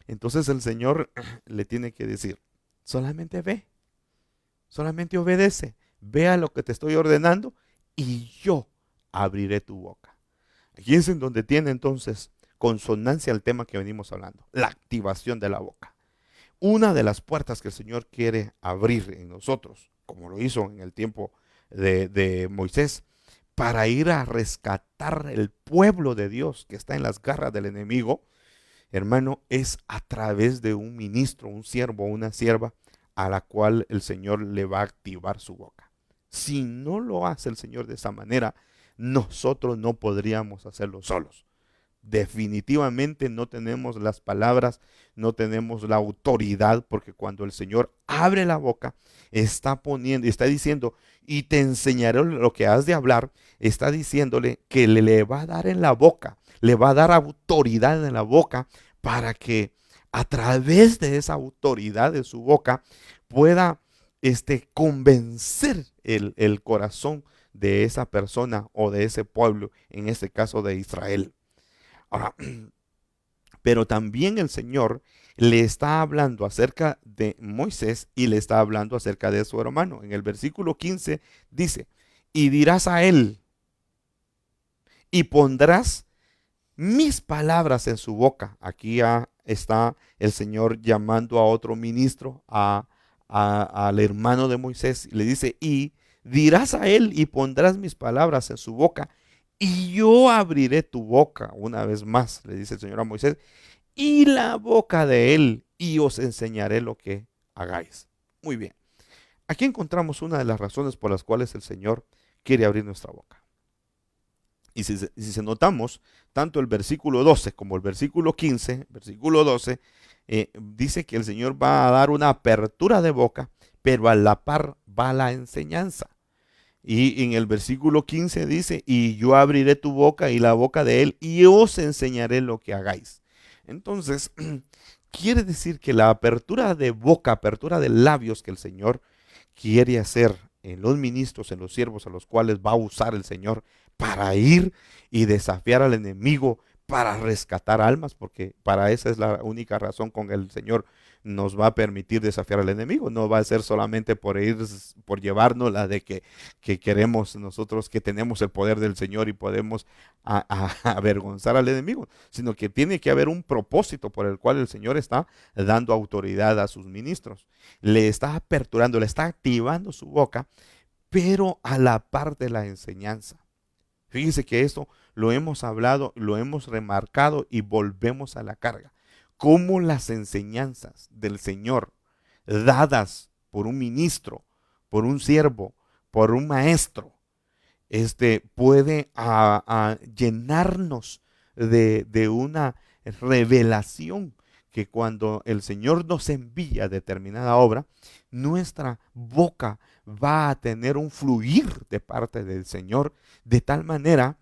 Entonces el Señor le tiene que decir, solamente ve, solamente obedece, vea lo que te estoy ordenando y yo abriré tu boca. Aquí es en donde tiene entonces consonancia al tema que venimos hablando, la activación de la boca. Una de las puertas que el Señor quiere abrir en nosotros, como lo hizo en el tiempo de Moisés, para ir a rescatar el pueblo de Dios que está en las garras del enemigo, hermano, es a través de un ministro, un siervo, una sierva, a la cual el Señor le va a activar su boca. Si no lo hace el Señor de esa manera, nosotros no podríamos hacerlo solos. Definitivamente no tenemos las palabras, no tenemos la autoridad, porque cuando el Señor abre la boca, está diciendo, y te enseñaré lo que has de hablar, está diciéndole que le va a dar en la boca, le va a dar autoridad en la boca para que a través de esa autoridad de su boca pueda convencer el corazón de esa persona o de ese pueblo, en este caso de Israel. Ahora, pero también el Señor le está hablando acerca de Moisés y le está hablando acerca de su hermano. En el versículo 15 dice, y dirás a él, y pondrás mis palabras en su boca. Aquí ya está el Señor llamando a otro ministro, al hermano de Moisés, y le dice, y dirás a él y pondrás mis palabras en su boca, y yo abriré tu boca. Una vez más, le dice el Señor a Moisés, y la boca de él, y os enseñaré lo que hagáis. Muy bien. Aquí encontramos una de las razones por las cuales el Señor quiere abrir nuestra boca. Y si notamos, tanto el versículo 12 como el versículo 15, versículo 12, dice que el Señor va a dar una apertura de boca, pero a la par va la enseñanza. Y en el versículo 15 dice, y yo abriré tu boca y la boca de él, y os enseñaré lo que hagáis. Entonces, quiere decir que la apertura de boca, apertura de labios que el Señor quiere hacer en los ministros, en los siervos a los cuales va a usar el Señor para ir y desafiar al enemigo, para rescatar almas, porque para esa es la única razón con que el Señor nos va a permitir desafiar al enemigo. No va a ser solamente por llevarnos la de que queremos nosotros, que tenemos el poder del Señor y podemos avergonzar al enemigo, sino que tiene que haber un propósito por el cual el Señor está dando autoridad a sus ministros. Le está aperturando, le está activando su boca, pero a la par de la enseñanza. Fíjese que esto lo hemos hablado, lo hemos remarcado y volvemos a la carga. Cómo las enseñanzas del Señor dadas por un ministro, por un siervo, por un maestro, puede a llenarnos de una revelación que cuando el Señor nos envía determinada obra, nuestra boca va a tener un fluir de parte del Señor, de tal manera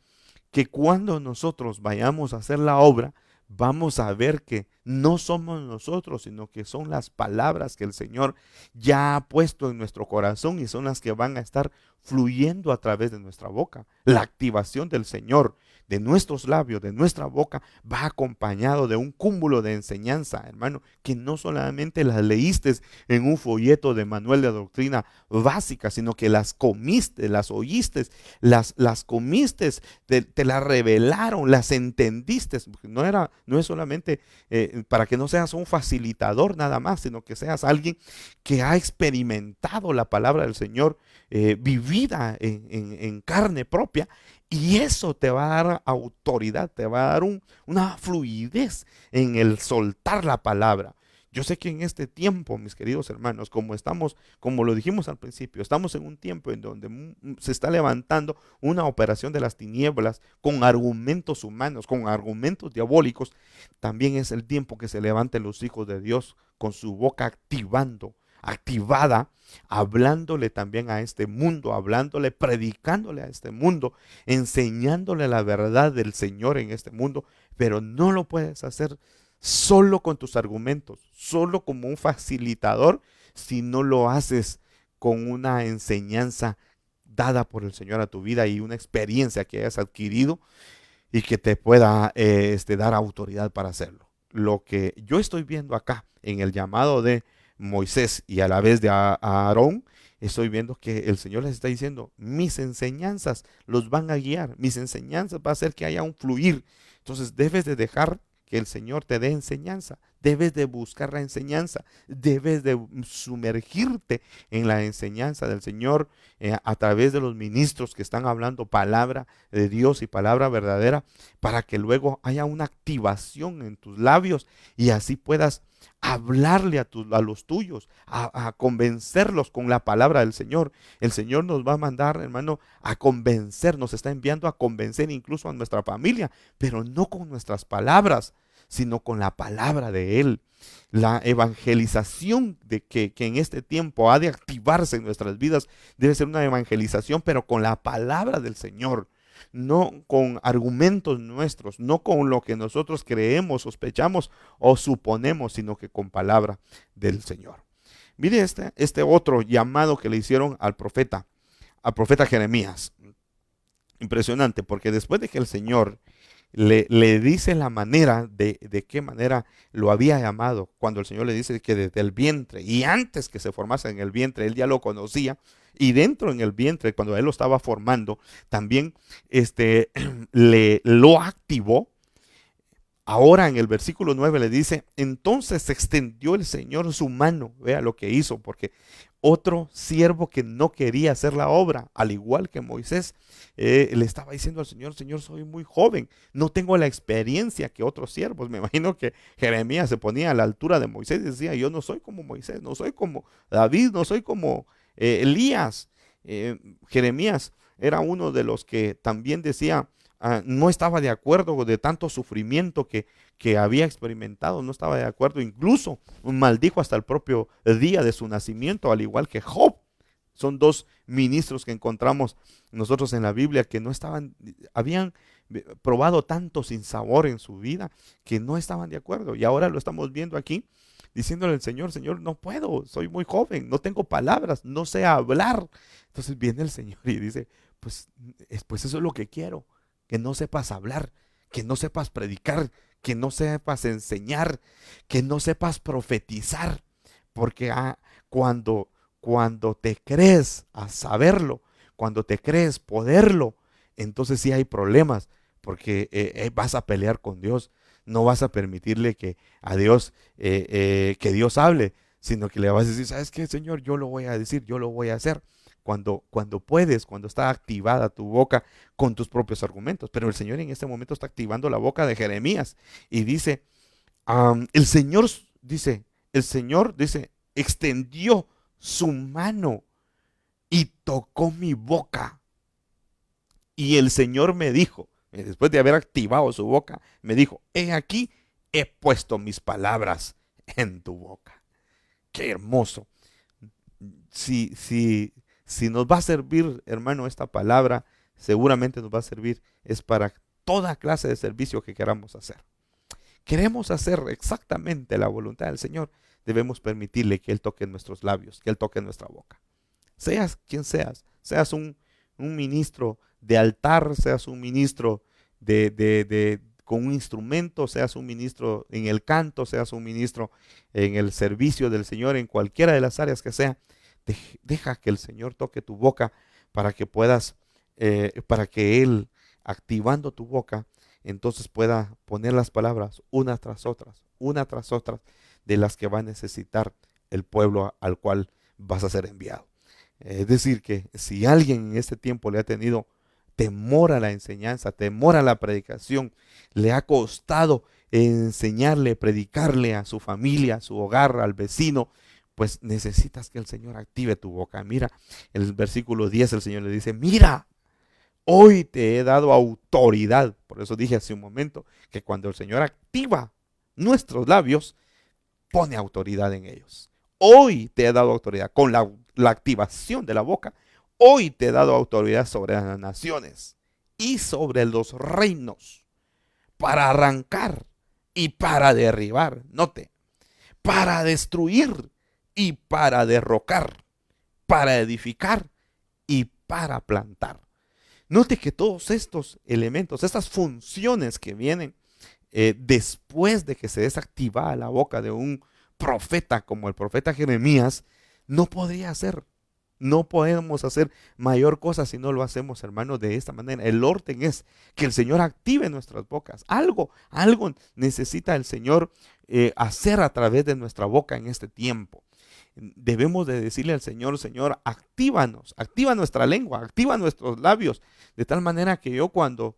que cuando nosotros vayamos a hacer la obra, vamos a ver que no somos nosotros, sino que son las palabras que el Señor ya ha puesto en nuestro corazón y son las que van a estar fluyendo a través de nuestra boca. La activación del Señor de nuestros labios, de nuestra boca, va acompañado de un cúmulo de enseñanza, hermano, que no solamente las leíste en un folleto de manual de doctrina básica, sino que las comiste, las oíste, las comiste, te las revelaron, las entendiste. No es solamente para que no seas un facilitador nada más, sino que seas alguien que ha experimentado la palabra del Señor vivida en carne propia, y eso te va a dar autoridad, te va a dar una fluidez en el soltar la palabra. Yo sé que en este tiempo, mis queridos hermanos, como lo dijimos al principio, estamos en un tiempo en donde se está levantando una operación de las tinieblas con argumentos humanos, con argumentos diabólicos. También es el tiempo que se levanten los hijos de Dios con su boca activada, hablándole también a este mundo, hablándole, predicándole a este mundo, enseñándole la verdad del Señor en este mundo, pero no lo puedes hacer solo con tus argumentos, solo como un facilitador, si no lo haces con una enseñanza dada por el Señor a tu vida y una experiencia que hayas adquirido y que te pueda dar autoridad para hacerlo. Lo que yo estoy viendo acá en el llamado de Moisés y a la vez de Aarón, estoy viendo que el Señor les está diciendo, mis enseñanzas los van a guiar, mis enseñanzas va a hacer que haya un fluir. Entonces debes de dejar que el Señor te dé enseñanza, debes de buscar la enseñanza, debes de sumergirte en la enseñanza del Señor a través de los ministros que están hablando palabra de Dios y palabra verdadera, para que luego haya una activación en tus labios y así puedas hablarle a los tuyos, a convencerlos con la palabra del Señor. El Señor nos va a mandar, hermano, a convencer, nos está enviando a convencer incluso a nuestra familia, pero no con nuestras palabras, sino con la palabra de Él. La evangelización que en este tiempo ha de activarse en nuestras vidas debe ser una evangelización, pero con la palabra del Señor, no con argumentos nuestros, no con lo que nosotros creemos, sospechamos o suponemos, sino que con palabra del Señor. Mire este otro llamado que le hicieron al profeta Jeremías. Impresionante, porque después de que el Señor le dice la manera de qué manera lo había llamado, cuando el Señor le dice que desde el vientre y antes que se formase en el vientre, él ya lo conocía, y dentro en el vientre, cuando él lo estaba formando, también lo activó. Ahora en el versículo 9 le dice, entonces extendió el Señor su mano, vea lo que hizo, porque otro siervo que no quería hacer la obra, al igual que Moisés, le estaba diciendo al Señor, Señor, soy muy joven, no tengo la experiencia que otros siervos. Me imagino que Jeremías se ponía a la altura de Moisés y decía, yo no soy como Moisés, no soy como David, no soy como Elías. Jeremías era uno de los que también decía, no estaba de acuerdo de tanto sufrimiento que había experimentado, no estaba de acuerdo, incluso maldijo hasta el propio día de su nacimiento, al igual que Job. Son dos ministros que encontramos nosotros en la Biblia que habían probado tanto sinsabor en su vida que no estaban de acuerdo, y ahora lo estamos viendo aquí diciéndole al Señor, Señor, no puedo, soy muy joven, no tengo palabras, no sé hablar. Entonces viene el Señor y dice, pues eso es lo que quiero, que no sepas hablar, que no sepas predicar, que no sepas enseñar, que no sepas profetizar, porque cuando te crees a saberlo, cuando te crees poderlo, entonces sí hay problemas, porque vas a pelear con Dios. No vas a permitirle que a Dios, que Dios hable, sino que le vas a decir, ¿sabes qué, Señor? Yo lo voy a decir, yo lo voy a hacer. Cuando puedes, cuando está activada tu boca con tus propios argumentos. Pero el Señor en este momento está activando la boca de Jeremías y dice, el Señor dice, extendió su mano y tocó mi boca. Y el Señor me dijo, después de haber activado su boca, me dijo, he aquí, he puesto mis palabras en tu boca. Qué hermoso. Si, si, si nos va a servir, hermano, esta palabra, seguramente nos va a servir, es para toda clase de servicio que queramos hacer. Queremos hacer exactamente la voluntad del Señor, debemos permitirle que Él toque nuestros labios, que Él toque nuestra boca. Seas quien seas un ministro de altar, seas un ministro con un instrumento, seas un ministro en el canto, seas un ministro en el servicio del Señor, en cualquiera de las áreas que sea, deja que el Señor toque tu boca para que puedas, para que Él, activando tu boca, entonces pueda poner las palabras una tras otras, de las que va a necesitar el pueblo al cual vas a ser enviado. Es decir, que si alguien en este tiempo le ha tenido temor a la enseñanza, temor a la predicación, le ha costado enseñarle, predicarle a su familia, a su hogar, al vecino, pues necesitas que el Señor active tu boca. Mira, en el versículo 10 el Señor le dice, mira, hoy te he dado autoridad. Por eso dije hace un momento que cuando el Señor activa nuestros labios, pone autoridad en ellos. Hoy te he dado autoridad con la activación de la boca. Hoy te he dado autoridad sobre las naciones y sobre los reinos para arrancar y para derribar. Note, para destruir y para derrocar, para edificar y para plantar. Note que todos estos elementos, estas funciones que vienen después de que se desactiva la boca de un profeta como el profeta Jeremías, no podría hacer. No podemos hacer mayor cosa si no lo hacemos, hermanos, de esta manera. El orden es que el Señor active nuestras bocas. Algo necesita el Señor hacer a través de nuestra boca en este tiempo. Debemos de decirle al Señor, Señor, actívanos, activa nuestra lengua, activa nuestros labios, de tal manera que yo cuando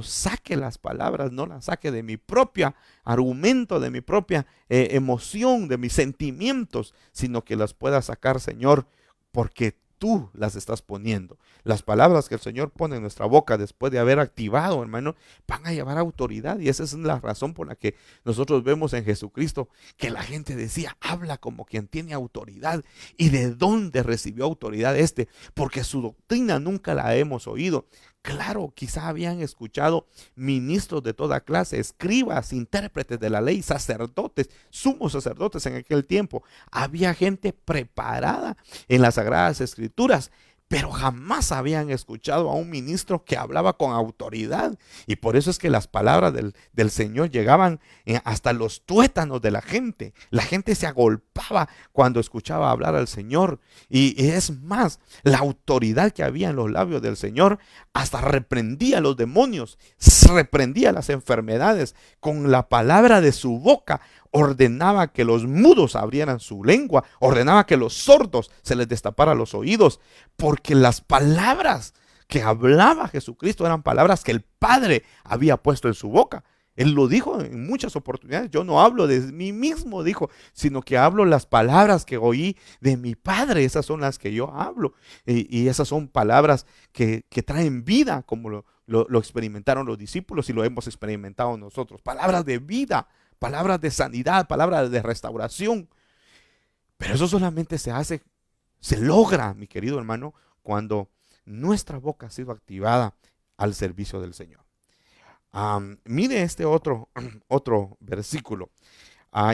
saque las palabras, no las saque de mi propia argumento, de mi propia emoción, de mis sentimientos, sino que las pueda sacar, Señor, porque tú las estás poniendo. Las palabras que el Señor pone en nuestra boca después de haber activado, hermano, van a llevar autoridad. Y esa es la razón por la que nosotros vemos en Jesucristo que la gente decía, habla como quien tiene autoridad. ¿Y de dónde recibió autoridad este? Porque su doctrina nunca la hemos oído. Claro, quizá habían escuchado ministros de toda clase, escribas, intérpretes de la ley, sacerdotes, sumos sacerdotes en aquel tiempo. Había gente preparada en las Sagradas Escrituras, pero jamás habían escuchado a un ministro que hablaba con autoridad. Y por eso es que las palabras del Señor llegaban hasta los tuétanos de la gente. La gente se agolpaba cuando escuchaba hablar al Señor. Y es más, la autoridad que había en los labios del Señor hasta reprendía a los demonios, reprendía las enfermedades. Con la palabra de su boca ordenaba que los mudos abrieran su lengua, ordenaba que los sordos se les destapara los oídos, porque las palabras que hablaba Jesucristo eran palabras que el Padre había puesto en su boca. Él lo dijo en muchas oportunidades. Yo no hablo de mí mismo, dijo, sino que hablo las palabras que oí de mi Padre. Esas son las que yo hablo. Y esas son palabras que traen vida, como lo experimentaron los discípulos y lo hemos experimentado nosotros. Palabras de vida, palabras de sanidad, palabras de restauración. Pero eso solamente se logra, mi querido hermano, cuando nuestra boca ha sido activada al servicio del Señor. Mire este otro versículo.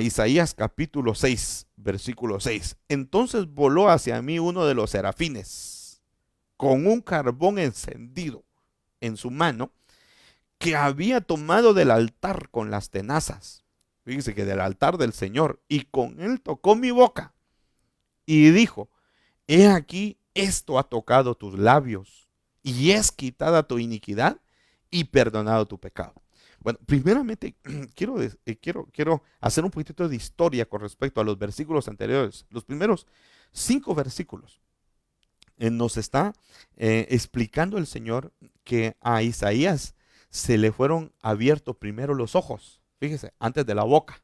Isaías capítulo 6, versículo 6. Entonces voló hacia mí uno de los serafines con un carbón encendido en su mano, que había tomado del altar con las tenazas. Fíjese que del altar del Señor, y con él tocó mi boca y dijo: he aquí, esto ha tocado tus labios, y es quitada tu iniquidad y perdonado tu pecado. Bueno, primeramente quiero hacer un poquito de historia con respecto a los versículos anteriores. Los primeros 5 versículos nos está explicando el Señor que a Isaías se le fueron abiertos primero los ojos, fíjese, antes de la boca.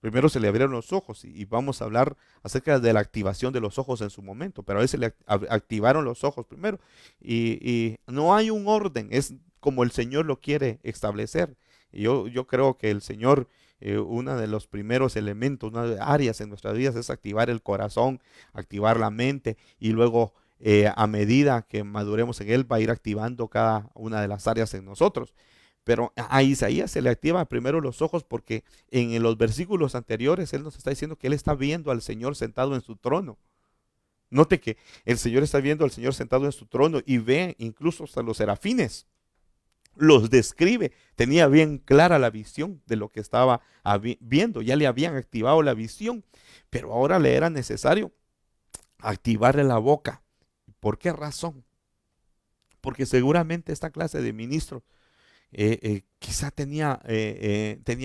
Primero se le abrieron los ojos y vamos a hablar acerca de la activación de los ojos en su momento, pero a él se le activaron los ojos primero y no hay un orden, es como el Señor lo quiere establecer. Y yo creo que el Señor, uno de los primeros elementos, una de las áreas en nuestras vidas es activar el corazón, activar la mente y luego a medida que maduremos en Él va a ir activando cada una de las áreas en nosotros. Pero a Isaías se le activa primero los ojos porque en los versículos anteriores él nos está diciendo que él está viendo al Señor sentado en su trono. Note que el Señor está viendo al Señor sentado en su trono y ve incluso hasta los serafines. Los describe, tenía bien clara la visión de lo que estaba viendo, ya le habían activado la visión, pero ahora le era necesario activarle la boca. ¿Por qué razón? Porque seguramente esta clase de ministros quizá tenía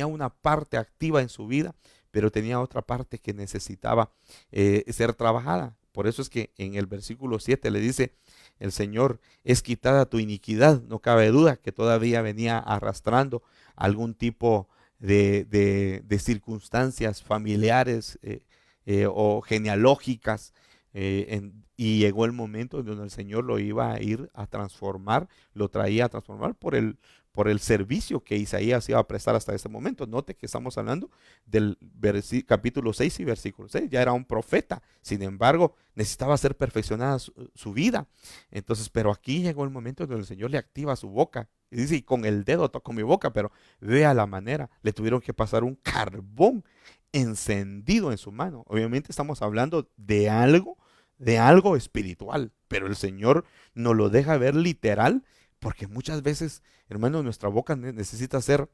una parte activa en su vida, pero tenía otra parte que necesitaba ser trabajada. Por eso es que en el versículo 7 le dice el Señor: es quitada tu iniquidad. No cabe duda que todavía venía arrastrando algún tipo de circunstancias familiares o genealógicas. Y llegó el momento en donde el Señor lo iba a ir a transformar, lo traía a transformar por el servicio que Isaías iba a prestar hasta ese momento. Note que estamos hablando del capítulo 6 y versículo 6. Ya era un profeta, sin embargo, necesitaba ser perfeccionada su vida. Entonces, pero aquí llegó el momento en donde el Señor le activa su boca. Y dice: y con el dedo tocó mi boca, pero vea la manera. Le tuvieron que pasar un carbón encendido en su mano. Obviamente estamos hablando de algo espiritual, pero el Señor nos lo deja ver literal, porque muchas veces, hermano, nuestra boca necesita ser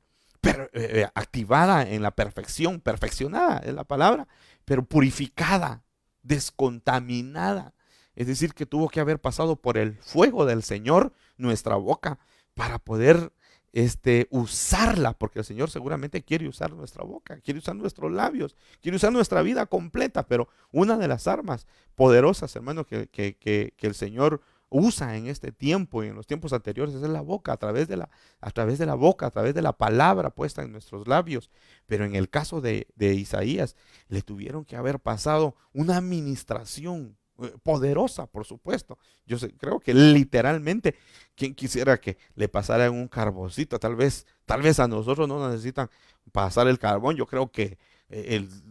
activada en la perfección, perfeccionada es la palabra, pero purificada, descontaminada. Es decir, que tuvo que haber pasado por el fuego del Señor nuestra boca para poder usarla, porque el Señor seguramente quiere usar nuestra boca, quiere usar nuestros labios, quiere usar nuestra vida completa, pero una de las armas poderosas, hermano, que el Señor usa en este tiempo y en los tiempos anteriores es la boca, a través de la boca, a través de la palabra puesta en nuestros labios. Pero en el caso de Isaías, le tuvieron que haber pasado una administración poderosa, por supuesto. Creo que literalmente, quien quisiera que le pasaran un carboncito, tal vez a nosotros no necesitan pasar el carbón, yo creo que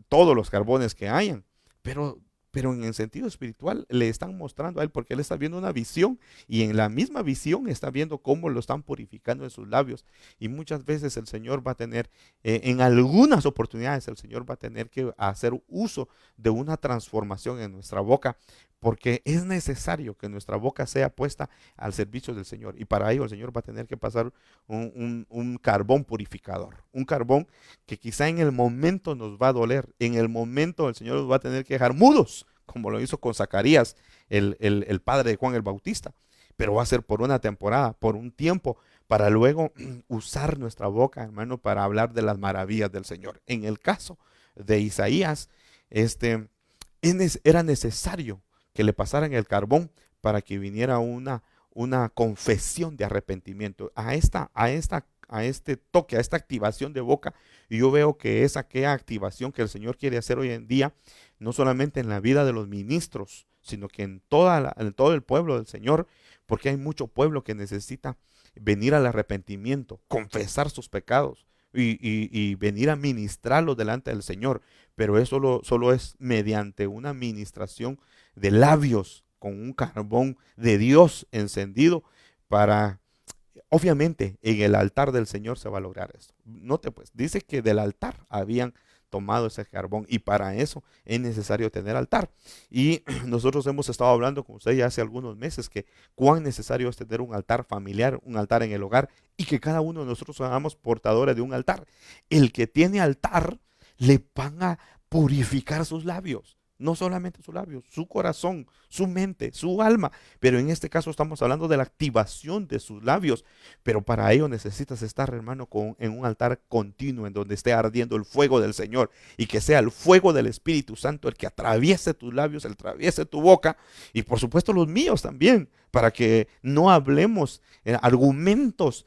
todos los carbones que hayan, pero en el sentido espiritual le están mostrando a él, porque él está viendo una visión y en la misma visión está viendo cómo lo están purificando en sus labios. Y muchas veces el Señor va a tener, en algunas oportunidades el Señor va a tener que hacer uso de una transformación en nuestra boca, porque es necesario que nuestra boca sea puesta al servicio del Señor. Y para ello el Señor va a tener que pasar un carbón purificador, un carbón que quizá en el momento nos va a doler, en el momento el Señor nos va a tener que dejar mudos, como lo hizo con Zacarías, el padre de Juan el Bautista, pero va a ser por una temporada, por un tiempo, para luego usar nuestra boca, hermano, para hablar de las maravillas del Señor. En el caso de Isaías, era necesario que le pasaran el carbón para que viniera una confesión de arrepentimiento. A este toque, a esta activación de boca, y yo veo que es aquella activación que el Señor quiere hacer hoy en día, no solamente en la vida de los ministros, sino que en todo el pueblo del Señor, porque hay mucho pueblo que necesita venir al arrepentimiento, confesar sus pecados y venir a ministrarlos delante del Señor. Pero eso solo es mediante una ministración de labios con un carbón de Dios encendido para... Obviamente en el altar del Señor se va a lograr esto. Note pues, dice que del altar habían tomado ese carbón, y para eso es necesario tener altar. Y nosotros hemos estado hablando con usted ya hace algunos meses que cuán necesario es tener un altar familiar, un altar en el hogar, y que cada uno de nosotros seamos portadores de un altar. El que tiene altar le van a purificar sus labios. No solamente sus labios, su corazón, su mente, su alma. Pero en este caso estamos hablando de la activación de sus labios. Pero para ello necesitas estar, hermano, en un altar continuo en donde esté ardiendo el fuego del Señor. Y que sea el fuego del Espíritu Santo el que atraviese tus labios, el que atraviese tu boca. Y por supuesto los míos también. Para que no hablemos argumentos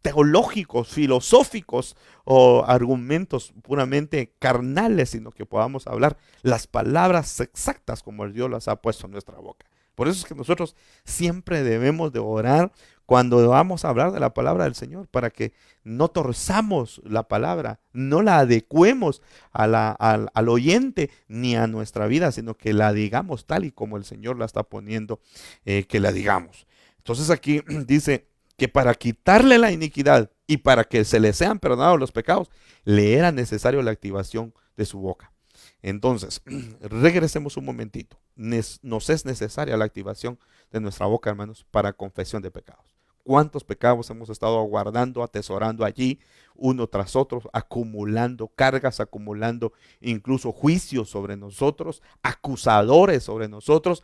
teológicos, filosóficos o argumentos puramente carnales, sino que podamos hablar las palabras exactas como el Dios las ha puesto en nuestra boca. Por eso es que nosotros siempre debemos de orar cuando vamos a hablar de la palabra del Señor, para que no torzamos la palabra, no la adecuemos al oyente ni a nuestra vida, sino que la digamos tal y como el Señor la está poniendo que la digamos. Entonces aquí dice que para quitarle la iniquidad y para que se le sean perdonados los pecados, le era necesario la activación de su boca. Entonces, regresemos un momentito. Nos es necesaria la activación de nuestra boca, hermanos, para confesión de pecados. ¿Cuántos pecados hemos estado guardando, atesorando allí, uno tras otro, acumulando cargas, acumulando incluso juicios sobre nosotros, acusadores sobre nosotros,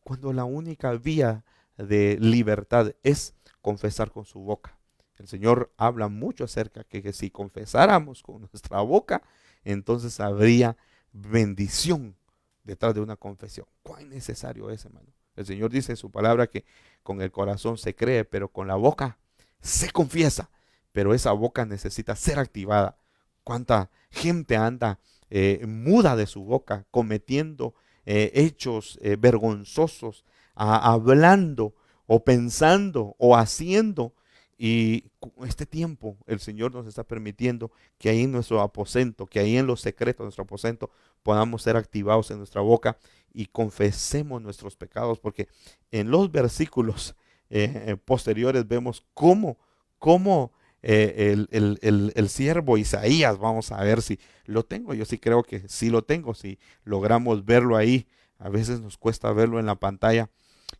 cuando la única vía de libertad es confesar con su boca? El Señor habla mucho acerca que si confesáramos con nuestra boca, entonces habría bendición detrás de una confesión. ¿Cuán necesario es, hermano? El Señor dice en su palabra que con el corazón se cree, pero con la boca se confiesa. Pero esa boca necesita ser activada. ¿Cuánta gente anda muda de su boca, cometiendo hechos vergonzosos, hablando o pensando o haciendo? Y este tiempo el Señor nos está permitiendo que ahí en nuestro aposento, que ahí en los secretos de nuestro aposento, podamos ser activados en nuestra boca y confesemos nuestros pecados, porque en los versículos posteriores vemos cómo el siervo Isaías, vamos a ver si lo tengo, yo sí creo que sí lo tengo, si logramos verlo ahí. A veces nos cuesta verlo en la pantalla,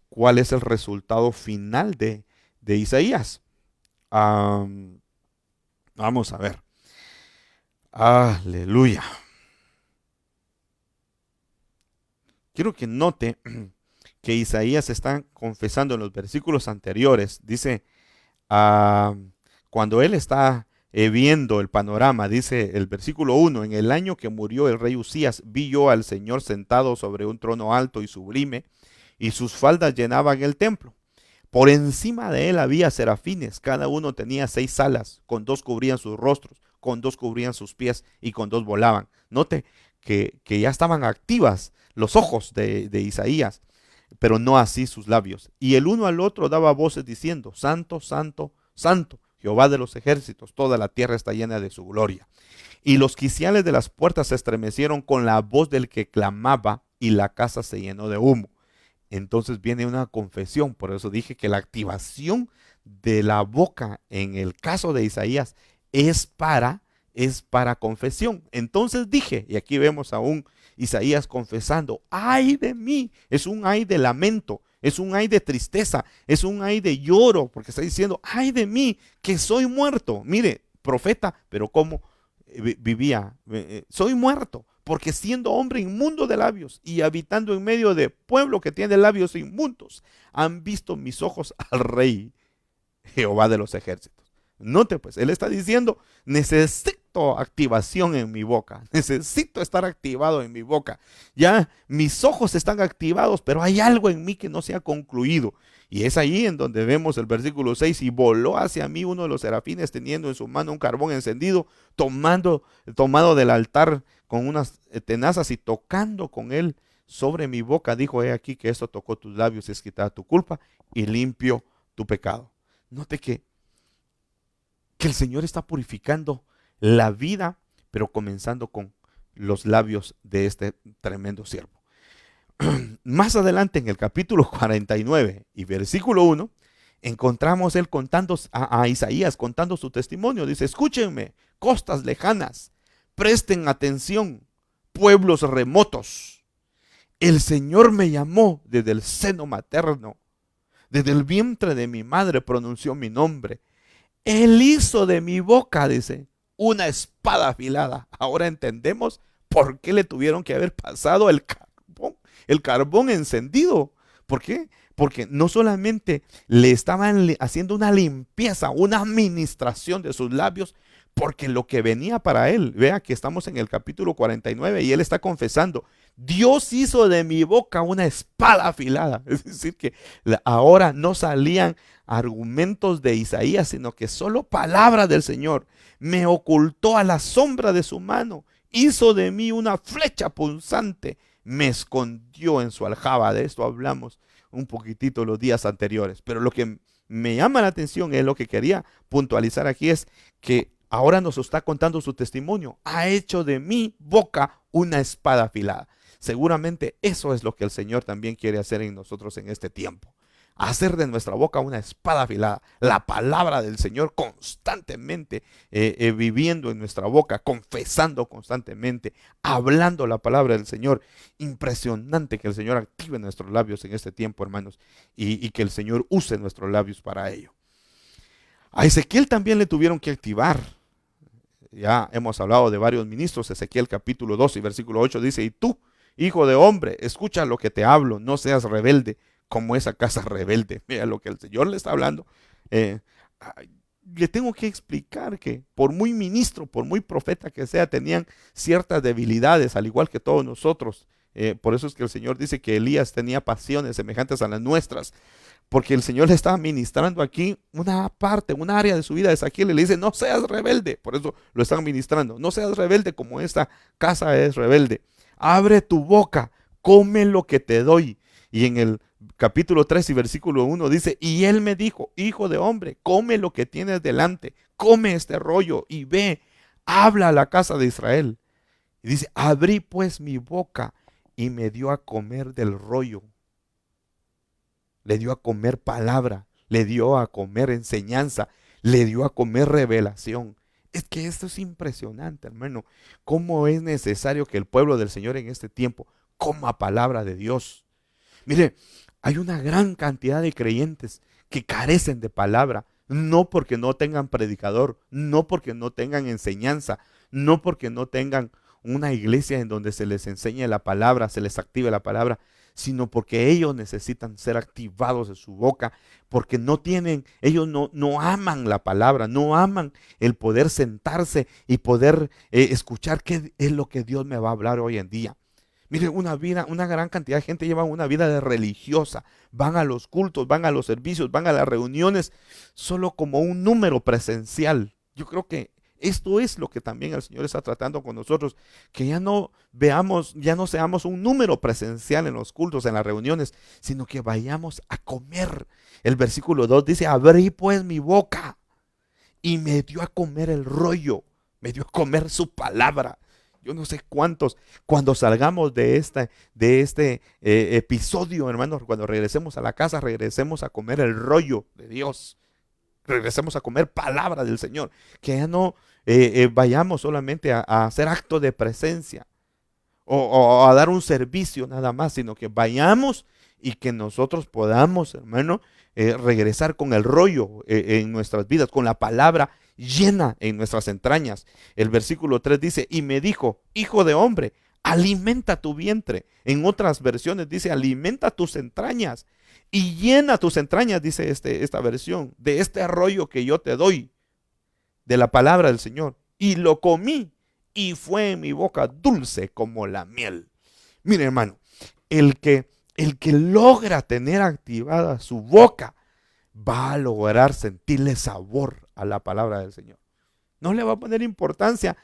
cuál es el resultado final de Isaías. Vamos a ver. Aleluya. Quiero que note que Isaías está confesando en los versículos anteriores. Dice, cuando él está viendo el panorama, dice el versículo 1, en el año que murió el rey Usías, vi yo al Señor sentado sobre un trono alto y sublime, y sus faldas llenaban el templo. Por encima de él había serafines, cada uno tenía 6 alas, con 2 cubrían sus rostros, con 2 cubrían sus pies y con 2 volaban. Note que ya estaban activas los ojos de Isaías, pero no así sus labios. Y el uno al otro daba voces diciendo, Santo, Santo, Santo, Jehová de los ejércitos, toda la tierra está llena de su gloria. Y los quiciales de las puertas se estremecieron con la voz del que clamaba, y la casa se llenó de humo. Entonces viene una confesión. Por eso dije que la activación de la boca en el caso de Isaías es para confesión. Entonces dije, y aquí vemos a un Isaías confesando, ay de mí, es un ay de lamento, es un ay de tristeza, es un ay de lloro, porque está diciendo, ay de mí, que soy muerto. Mire, profeta, pero ¿cómo vivía? Soy muerto, porque siendo hombre inmundo de labios y habitando en medio de pueblo que tiene labios inmundos, han visto mis ojos al Rey, Jehová de los ejércitos. Note pues, él está diciendo, necesito activación en mi boca, necesito estar activado en mi boca. Ya mis ojos están activados, pero hay algo en mí que no se ha concluido. Y es ahí en donde vemos el versículo 6, y voló hacia mí uno de los serafines teniendo en su mano un carbón encendido, tomado del altar con unas tenazas, y tocando con él sobre mi boca, dijo, he aquí que esto tocó tus labios, es quitada tu culpa y limpio tu pecado. Note que el Señor está purificando la vida, pero comenzando con los labios de este tremendo siervo. Más adelante en el capítulo 49 y versículo 1, encontramos él contando a Isaías, contando su testimonio. Dice, escúchenme, costas lejanas, Presten atención, pueblos remotos. El Señor me llamó desde el seno materno. Desde el vientre de mi madre pronunció mi nombre. Él hizo de mi boca, dice, una espada afilada. Ahora entendemos por qué le tuvieron que haber pasado el carbón encendido. ¿Por qué? Porque no solamente le estaban haciendo una limpieza, una administración de sus labios, porque lo que venía para él, vea que estamos en el capítulo 49 y él está confesando, Dios hizo de mi boca una espada afilada. Es decir, que ahora no salían argumentos de Isaías, sino que solo palabra del Señor. Me ocultó a la sombra de su mano, hizo de mí una flecha punzante, me escondió en su aljaba. De esto hablamos un poquitito los días anteriores, pero lo que me llama la atención es lo que quería puntualizar aquí, es que ahora nos está contando su testimonio. Ha hecho de mi boca una espada afilada. Seguramente eso es lo que el Señor también quiere hacer en nosotros en este tiempo. Hacer de nuestra boca una espada afilada. La palabra del Señor constantemente viviendo en nuestra boca, confesando constantemente, hablando la palabra del Señor. Impresionante que el Señor active nuestros labios en este tiempo, hermanos, y que el Señor use nuestros labios para ello. A Ezequiel también le tuvieron que activar. Ya hemos hablado de varios ministros. Ezequiel capítulo 2 y versículo 8 dice, y tú, hijo de hombre, escucha lo que te hablo, no seas rebelde como esa casa rebelde. Mira lo que el Señor le está hablando. Le tengo que explicar que por muy ministro, por muy profeta que sea, tenían ciertas debilidades, al igual que todos nosotros. Por eso es que el Señor dice que Elías tenía pasiones semejantes a las nuestras, porque el Señor le estaba ministrando aquí una parte, un área de su vida. Es aquí, le dice, no seas rebelde. Por eso lo están ministrando. No seas rebelde como esta casa es rebelde. Abre tu boca, come lo que te doy. Y en el capítulo 3 y versículo 1 dice, y él me dijo, hijo de hombre, come lo que tienes delante, come este rollo y ve, habla a la casa de Israel. Y dice, abrí pues mi boca y me dio a comer del rollo. Le dio a comer palabra, le dio a comer enseñanza, le dio a comer revelación. Es que esto es impresionante, hermano, cómo es necesario que el pueblo del Señor en este tiempo coma palabra de Dios. Mire, hay una gran cantidad de creyentes que carecen de palabra, no porque no tengan predicador, no porque no tengan enseñanza, no porque no tengan una iglesia en donde se les enseñe la palabra, se les active la palabra, sino porque ellos necesitan ser activados de su boca, porque no tienen, ellos no aman la palabra, no aman el poder sentarse y poder escuchar qué es lo que Dios me va a hablar hoy en día. Mire, una gran cantidad de gente lleva una vida de religiosa, van a los cultos, van a los servicios, van a las reuniones, solo como un número presencial. Yo creo que esto es lo que también el Señor está tratando con nosotros, que ya no seamos un número presencial en los cultos, en las reuniones, sino que vayamos a comer. El versículo 2 dice, abrí pues mi boca y me dio a comer el rollo, me dio a comer su palabra. Yo no sé cuántos, cuando salgamos de este episodio, hermanos, cuando regresemos a la casa, regresemos a comer el rollo de Dios. Regresemos a comer palabra del Señor. Que ya no vayamos solamente a hacer acto de presencia o a dar un servicio nada más, sino que vayamos y que nosotros podamos, hermano, regresar con el rollo en nuestras vidas, con la palabra llena en nuestras entrañas. El versículo 3 dice, y me dijo, hijo de hombre, alimenta tu vientre. En otras versiones dice, alimenta tus entrañas y llena tus entrañas, dice esta versión, de este rollo que yo te doy, de la palabra del Señor. Y lo comí y fue en mi boca dulce como la miel. Mire, hermano, el que logra tener activada su boca va a lograr sentirle sabor a la palabra del Señor. No le va a poner importancia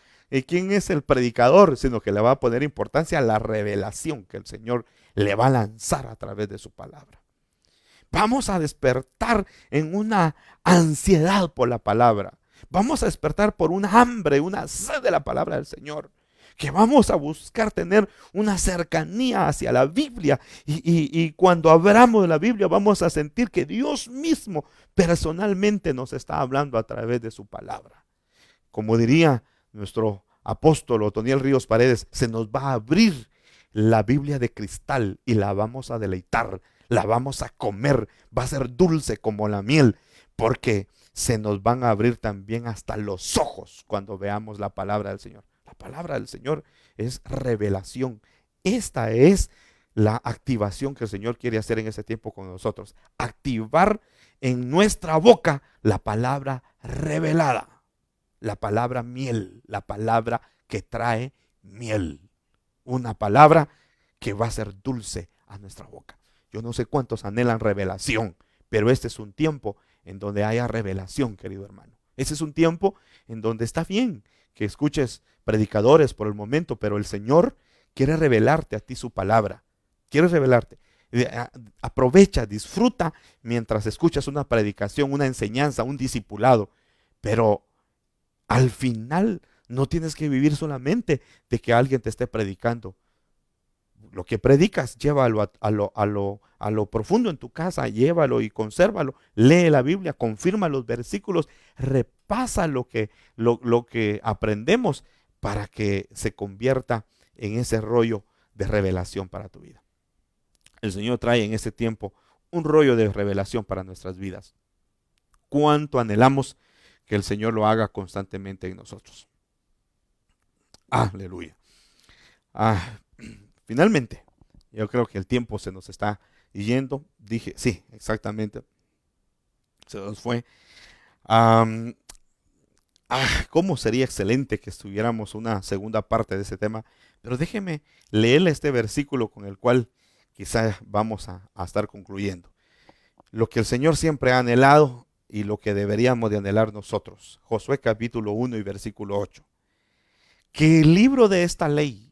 quién es el predicador, sino que le va a poner importancia a la revelación que el Señor le va a lanzar a través de su palabra. Vamos a despertar en una ansiedad por la palabra. Vamos a despertar por una hambre, una sed de la palabra del Señor. Que vamos a buscar tener una cercanía hacia la Biblia y cuando abramos la Biblia vamos a sentir que Dios mismo personalmente nos está hablando a través de su palabra. Como diría nuestro apóstol Otoniel Ríos Paredes, se nos va a abrir la Biblia de cristal y la vamos a deleitar, la vamos a comer, va a ser dulce como la miel, porque se nos van a abrir también hasta los ojos cuando veamos la palabra del Señor. La palabra del Señor es revelación. Esta es la activación que el Señor quiere hacer en ese tiempo con nosotros. Activar en nuestra boca la palabra revelada, la palabra miel, la palabra que trae miel. Una palabra que va a ser dulce a nuestra boca. Yo no sé cuántos anhelan revelación, pero este es un tiempo en donde haya revelación, querido hermano. Ese es un tiempo en donde está bien que escuches predicadores por el momento, pero el Señor quiere revelarte a ti su palabra. Quiere revelarte. Aprovecha, disfruta mientras escuchas una predicación, una enseñanza, un discipulado. Pero al final no tienes que vivir solamente de que alguien te esté predicando. Lo que predicas, llévalo a lo profundo en tu casa, llévalo y consérvalo. Lee la Biblia, confirma los versículos, repasa lo que aprendemos para que se convierta en ese rollo de revelación para tu vida. El Señor trae en este tiempo un rollo de revelación para nuestras vidas. Cuánto anhelamos que el Señor lo haga constantemente en nosotros. Aleluya. Finalmente, yo creo que el tiempo se nos está yendo. Dije, sí, exactamente. Se nos fue. Cómo sería excelente que estuviéramos una segunda parte de ese tema. Pero déjeme leerle este versículo con el cual quizás vamos a estar concluyendo. Lo que el Señor siempre ha anhelado y lo que deberíamos de anhelar nosotros. Josué capítulo 1 y versículo 8. Que el libro de esta ley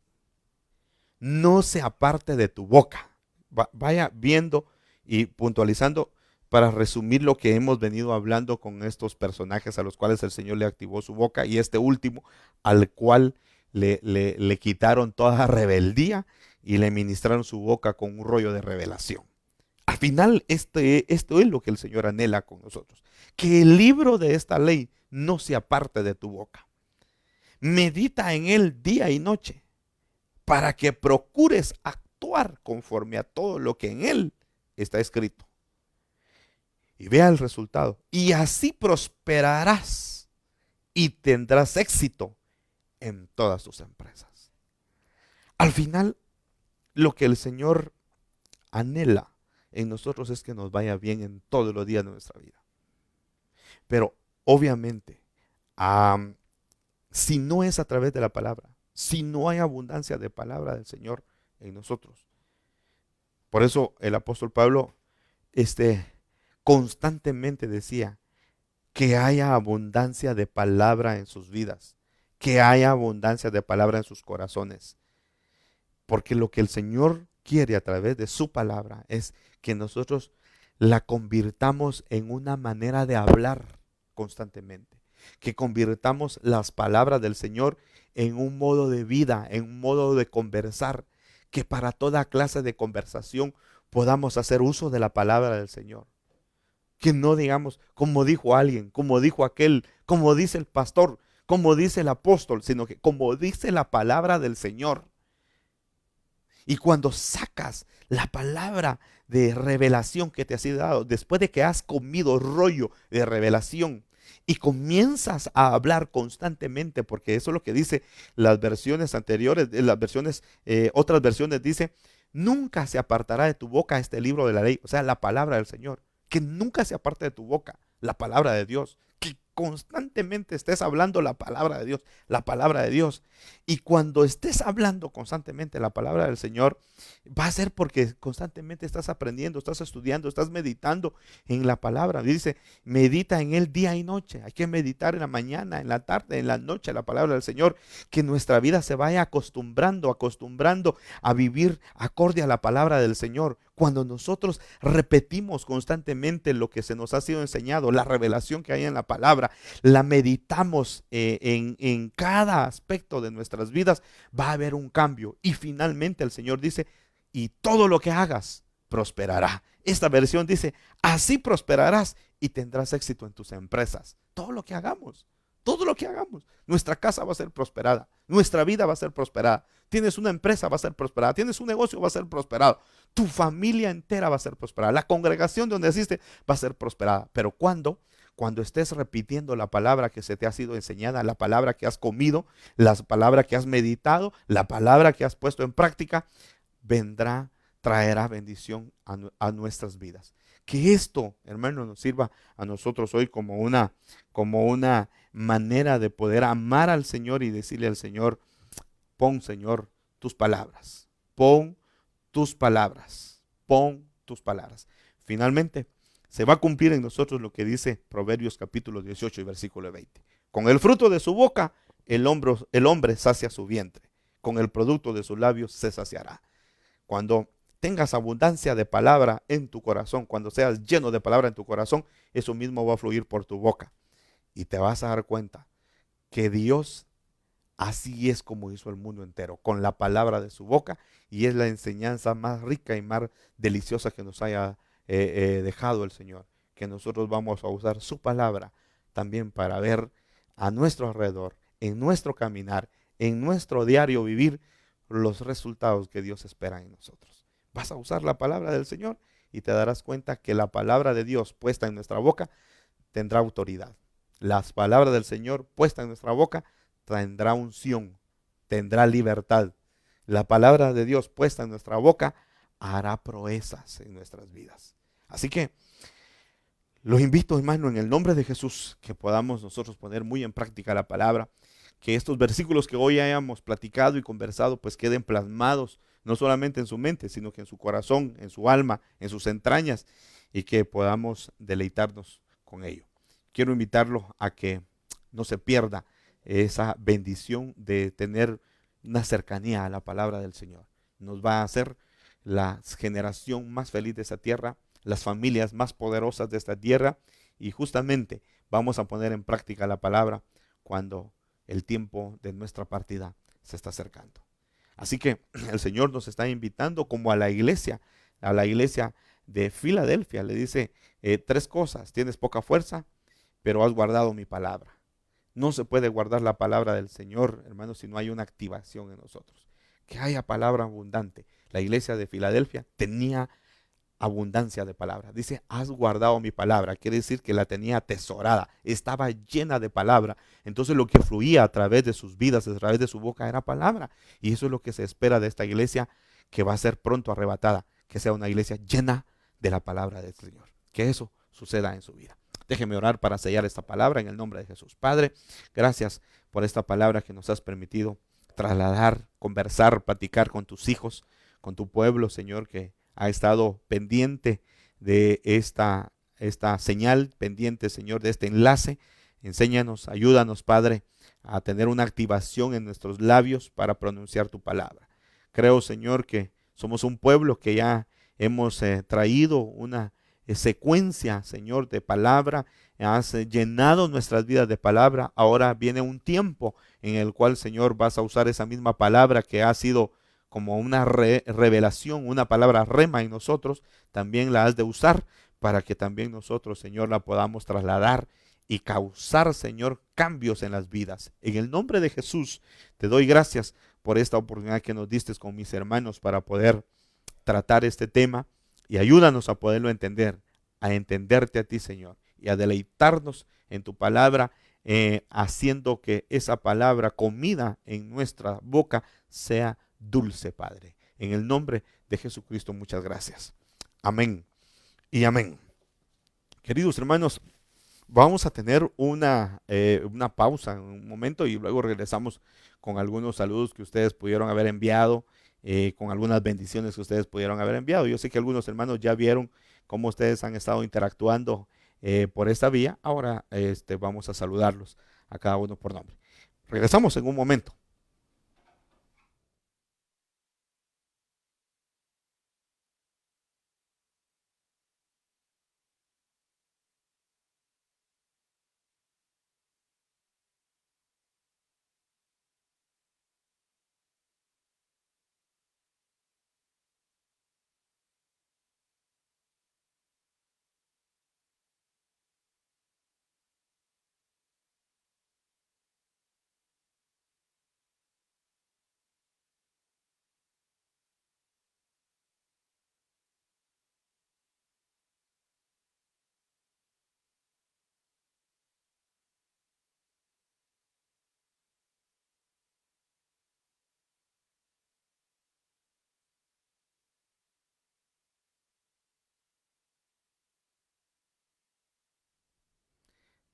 no se aparte de tu boca. Vaya viendo y puntualizando para resumir lo que hemos venido hablando con estos personajes a los cuales el Señor le activó su boca, y este último al cual le quitaron toda rebeldía y le ministraron su boca con un rollo de revelación. Al final esto es lo que el Señor anhela con nosotros. Que el libro de esta ley no se aparte de tu boca. Medita en él día y noche, para que procures actuar conforme a todo lo que en él está escrito. Y vea el resultado. Y así prosperarás y tendrás éxito en todas tus empresas. Al final, lo que el Señor anhela en nosotros es que nos vaya bien en todos los días de nuestra vida. Pero obviamente, si no es a través de la palabra, si no hay abundancia de palabra del Señor en nosotros. Por eso el apóstol Pablo constantemente decía que haya abundancia de palabra en sus vidas, que haya abundancia de palabra en sus corazones. Porque lo que el Señor quiere a través de su palabra es que nosotros la convirtamos en una manera de hablar constantemente. Que convirtamos las palabras del Señor en un modo de vida, en un modo de conversar. Que para toda clase de conversación podamos hacer uso de la palabra del Señor. Que no digamos como dijo alguien, como dijo aquel, como dice el pastor, como dice el apóstol, sino que como dice la palabra del Señor. Y cuando sacas la palabra de revelación que te ha sido dado, después de que has comido rollo de revelación y comienzas a hablar constantemente, porque eso es lo que dice las versiones anteriores, otras versiones dice, nunca se apartará de tu boca este libro de la ley, o sea, la palabra del Señor. Que nunca se aparte de tu boca la palabra de Dios. Que constantemente estés hablando la palabra de Dios, la palabra de Dios. Y cuando estés hablando constantemente la palabra del Señor, va a ser porque constantemente estás aprendiendo, estás estudiando, estás meditando en la palabra. Dice, medita en él día y noche. Hay que meditar en la mañana, en la tarde, en la noche la palabra del Señor. Que nuestra vida se vaya acostumbrando a vivir acorde a la palabra del Señor. Cuando nosotros repetimos constantemente lo que se nos ha sido enseñado, la revelación que hay en la palabra, la meditamos en cada aspecto de nuestras vidas, va a haber un cambio. Y finalmente el Señor dice, y todo lo que hagas prosperará. Esta versión dice, así prosperarás y tendrás éxito en tus empresas. Todo lo que hagamos, Todo lo que hagamos, nuestra casa va a ser prosperada, nuestra vida va a ser prosperada. Tienes una empresa, va a ser prosperada. Tienes un negocio, va a ser prosperado. Tu familia entera va a ser prosperada. La congregación donde asiste va a ser prosperada. Pero cuando estés repitiendo la palabra que se te ha sido enseñada, la palabra que has comido, la palabra que has meditado, la palabra que has puesto en práctica, vendrá, traerá bendición a nuestras vidas. Que esto, hermano, nos sirva a nosotros hoy como una manera de poder amar al Señor y decirle al Señor: pon, Señor, tus palabras, pon tus palabras, pon tus palabras. Finalmente, se va a cumplir en nosotros lo que dice Proverbios capítulo 18 y versículo 20. Con el fruto de su boca, el hombre sacia su vientre. Con el producto de sus labios se saciará. Cuando tengas abundancia de palabra en tu corazón, cuando seas lleno de palabra en tu corazón, eso mismo va a fluir por tu boca. Y te vas a dar cuenta que Dios así es como hizo el mundo entero, con la palabra de su boca, y es la enseñanza más rica y más deliciosa que nos haya dejado el Señor, que nosotros vamos a usar su palabra también para ver a nuestro alrededor, en nuestro caminar, en nuestro diario vivir, los resultados que Dios espera en nosotros. Vas a usar la palabra del Señor y te darás cuenta que la palabra de Dios puesta en nuestra boca tendrá autoridad. Las palabras del Señor puestas en nuestra boca tendrá unción, tendrá libertad. La palabra de Dios puesta en nuestra boca hará proezas en nuestras vidas. Así que los invito, hermano, en el nombre de Jesús, que podamos nosotros poner muy en práctica la palabra, que estos versículos que hoy hayamos platicado y conversado, pues queden plasmados no solamente en su mente, sino que en su corazón, en su alma, en sus entrañas, y que podamos deleitarnos con ello. Quiero invitarlo a que no se pierda esa bendición de tener una cercanía a la palabra del Señor. Nos va a hacer la generación más feliz de esta tierra, las familias más poderosas de esta tierra, y justamente vamos a poner en práctica la palabra cuando el tiempo de nuestra partida se está acercando. Así que el Señor nos está invitando como a la iglesia de Filadelfia. Le dice tres cosas: tienes poca fuerza, pero has guardado mi palabra. No se puede guardar la palabra del Señor, hermanos, si no hay una activación en nosotros. Que haya palabra abundante. La iglesia de Filadelfia tenía abundancia de palabra. Dice, has guardado mi palabra. Quiere decir que la tenía atesorada, estaba llena de palabra. Entonces lo que fluía a través de sus vidas, a través de su boca, era palabra. Y eso es lo que se espera de esta iglesia, que va a ser pronto arrebatada, que sea una iglesia llena de la palabra del Señor. Que eso suceda en su vida. Déjeme orar para sellar esta palabra en el nombre de Jesús. Padre, gracias por esta palabra que nos has permitido trasladar, conversar, platicar con tus hijos, con tu pueblo, Señor, que ha estado pendiente de esta señal, pendiente, Señor, de este enlace. Enséñanos, ayúdanos, Padre, a tener una activación en nuestros labios para pronunciar tu palabra. Creo, Señor, que somos un pueblo que ya hemos traído una secuencia, Señor, de palabra. Has llenado nuestras vidas de palabra. Ahora viene un tiempo en el cual, Señor, vas a usar esa misma palabra que ha sido como una revelación, una palabra rema en nosotros. También la has de usar para que también nosotros, Señor, la podamos trasladar y causar, Señor, cambios en las vidas. En el nombre de Jesús, te doy gracias por esta oportunidad que nos diste con mis hermanos para poder tratar este tema, y ayúdanos a poderlo entender, a entenderte a ti, Señor, y a deleitarnos en tu palabra, haciendo que esa palabra comida en nuestra boca sea dulce, Padre. En el nombre de Jesucristo, muchas gracias. Amén y amén. Queridos hermanos, vamos a tener una pausa en un momento y luego regresamos con algunos saludos que ustedes pudieron haber enviado, con algunas bendiciones que ustedes pudieron haber enviado. Yo sé que algunos hermanos ya vieron cómo ustedes han estado interactuando por esta vía. Ahora vamos a saludarlos a cada uno por nombre. Regresamos en un momento.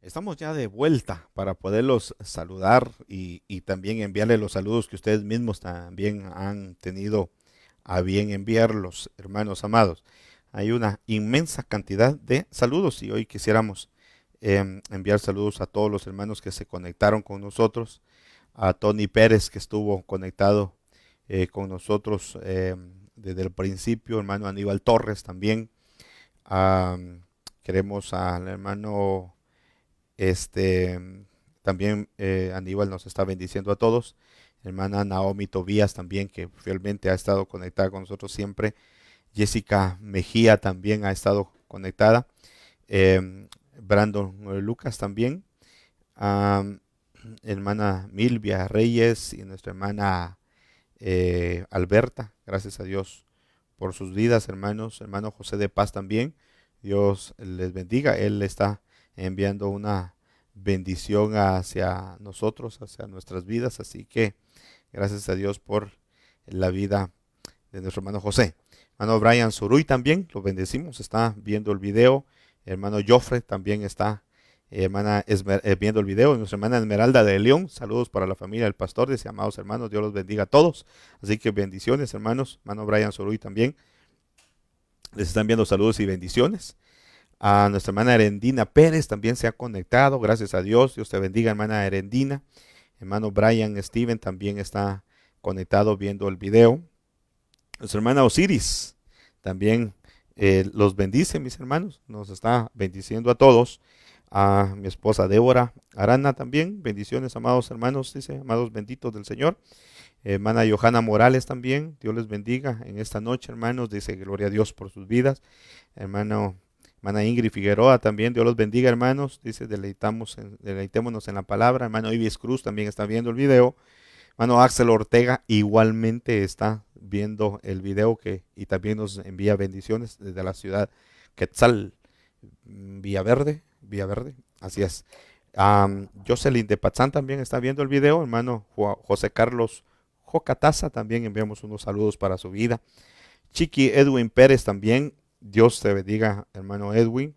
Estamos ya de vuelta para poderlos saludar y también enviarles los saludos que ustedes mismos también han tenido a bien enviarlos, hermanos amados. Hay una inmensa cantidad de saludos y hoy quisiéramos enviar saludos a todos los hermanos que se conectaron con nosotros, a Tony Pérez que estuvo conectado con nosotros desde el principio, hermano Aníbal Torres también. Ah, queremos al hermano también Aníbal nos está bendiciendo a todos. Hermana Naomi Tobías también, que fielmente ha estado conectada con nosotros siempre. Jessica Mejía también ha estado conectada. Brandon Lucas también. Am, hermana Milvia Reyes y nuestra hermana Alberta. Gracias a Dios por sus vidas, hermanos. Hermano José de Paz también. Dios les bendiga. Él está enviando una bendición hacia nosotros, hacia nuestras vidas. Así que gracias a Dios por la vida de nuestro hermano José. Hermano Brian Suruy también, lo bendecimos, está viendo el video. Hermano Joffre también está viendo el video. Nuestra hermana Esmeralda de León, saludos para la familia del pastor. Dice, amados hermanos, Dios los bendiga a todos. Así que bendiciones, hermanos. Hermano Brian Suruy también. Les están viendo saludos y bendiciones. A nuestra hermana Erendina Pérez también se ha conectado, gracias a Dios. Dios te bendiga, hermana Erendina. Hermano Brian Steven también está conectado viendo el video. Nuestra hermana Osiris también los bendice, mis hermanos. Nos está bendiciendo a todos. A mi esposa Débora Arana también. Bendiciones, amados hermanos, dice, amados benditos del Señor. Hermana Johanna Morales también. Dios les bendiga en esta noche, hermanos. Dice, gloria a Dios por sus vidas. Hermana Ingrid Figueroa también, Dios los bendiga, hermanos. Dice, deleitémonos en la palabra. Hermano Ibis Cruz también está viendo el video. Hermano Axel Ortega igualmente está viendo el video y también nos envía bendiciones desde la ciudad Quetzal, Villaverde, así es. Jocelyn de Patzán también está viendo el video. Hermano José Carlos Jocataza también enviamos unos saludos para su vida. Chiqui Edwin Pérez también, Dios te bendiga, hermano Edwin.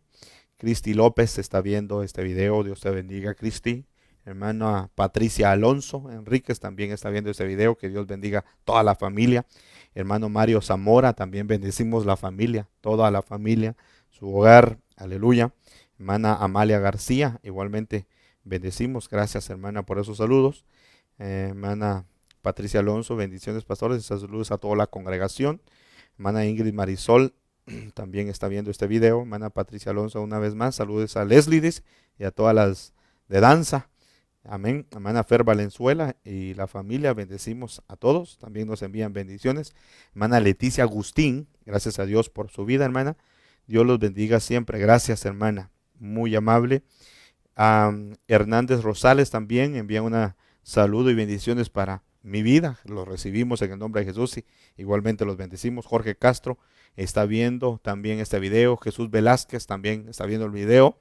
Cristi López está viendo este video, Dios te bendiga, Cristi. Hermana Patricia Alonso Enríquez también está viendo este video, que Dios bendiga toda la familia. Hermano Mario Zamora, también bendecimos la familia, toda la familia, su hogar, aleluya. Hermana Amalia García, igualmente bendecimos, gracias hermana por esos saludos. Hermana Patricia Alonso, bendiciones pastores, saludos a toda la congregación. Hermana Ingrid Marisol también está viendo este video. Hermana Patricia Alonso, una vez más, saludos a Leslie y a todas las de danza. Amén. Hermana Fer Valenzuela y la familia, bendecimos a todos. También nos envían bendiciones. Hermana Leticia Agustín, gracias a Dios por su vida, hermana. Dios los bendiga siempre. Gracias, hermana. Muy amable. Hernández Rosales también envía un saludo y bendiciones para mi vida. Los recibimos en el nombre de Jesús y igualmente los bendecimos. Jorge Castro está viendo también este video. Jesús Velázquez también está viendo el video.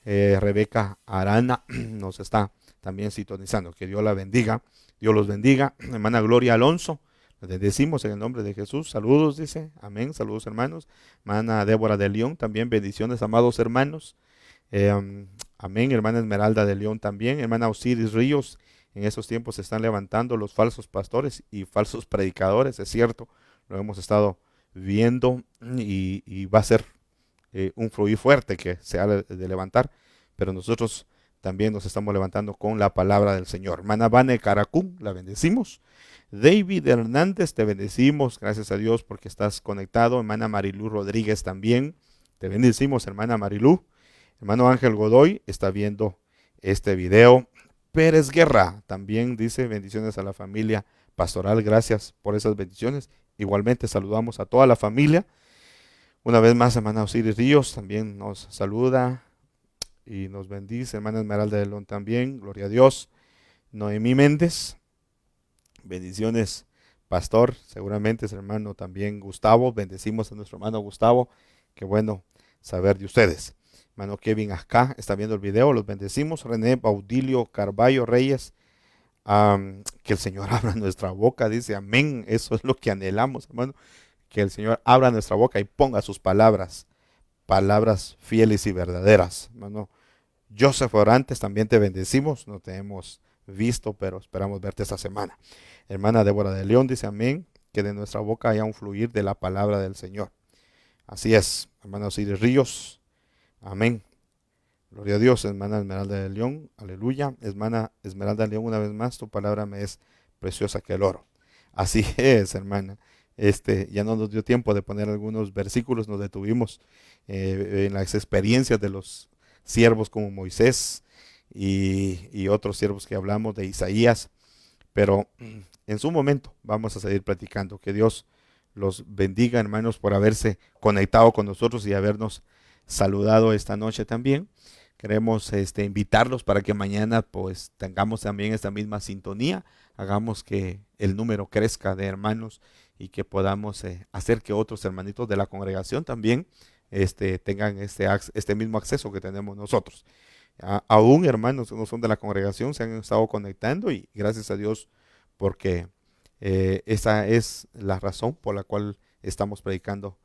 Rebeca Arana nos está también sintonizando. Que Dios la bendiga. Dios los bendiga. Hermana Gloria Alonso, les bendecimos en el nombre de Jesús. Saludos, dice. Amén. Saludos, hermanos. Hermana Débora de León, también bendiciones, amados hermanos. Amén. Hermana Esmeralda de León también. Hermana Osiris Ríos. En esos tiempos se están levantando los falsos pastores y falsos predicadores. Es cierto, lo hemos estado viendo y va a ser un fluir fuerte que se ha de levantar, pero nosotros también nos estamos levantando con la palabra del Señor. Hermana Vane Caracún, la bendecimos. David Hernández, te bendecimos, gracias a Dios porque estás conectado. Hermana Marilú Rodríguez también, te bendecimos, hermana Marilú. Hermano Ángel Godoy está viendo este video. Pérez Guerra también dice, bendiciones a la familia pastoral, gracias por esas bendiciones. Igualmente saludamos a toda la familia. Una vez más, hermana Osiris Ríos también nos saluda y nos bendice. Hermana Esmeralda de León también, gloria a Dios. Noemí Méndez, bendiciones, pastor. Seguramente es hermano también Gustavo. Bendecimos a nuestro hermano Gustavo. Qué bueno saber de ustedes. Hermano Kevin acá está viendo el video, los bendecimos. René Baudilio Carballo Reyes, que el Señor abra nuestra boca, dice amén. Eso es lo que anhelamos, hermano. Que el Señor abra nuestra boca y ponga sus palabras fieles y verdaderas, hermano. Joseph Orantes, también te bendecimos. No te hemos visto, pero esperamos verte esta semana. Hermana Débora de León dice amén. Que de nuestra boca haya un fluir de la palabra del Señor. Así es, hermana Osiris Ríos. Amén. Gloria a Dios, hermana Esmeralda de León. Aleluya. Hermana Esmeralda de León, una vez más, tu palabra me es preciosa que el oro. Así es, hermana. Ya no nos dio tiempo de poner algunos versículos, nos detuvimos en las experiencias de los siervos como Moisés y otros siervos que hablamos de Isaías, pero en su momento vamos a seguir platicando. Que Dios los bendiga, hermanos, por haberse conectado con nosotros y habernos saludado esta noche también. Queremos invitarlos para que mañana pues tengamos también esta misma sintonía, hagamos que el número crezca de hermanos y que podamos hacer que otros hermanitos de la congregación también tengan este mismo acceso que tenemos nosotros. Aún hermanos que no son de la congregación se han estado conectando y gracias a Dios porque esa es la razón por la cual estamos predicando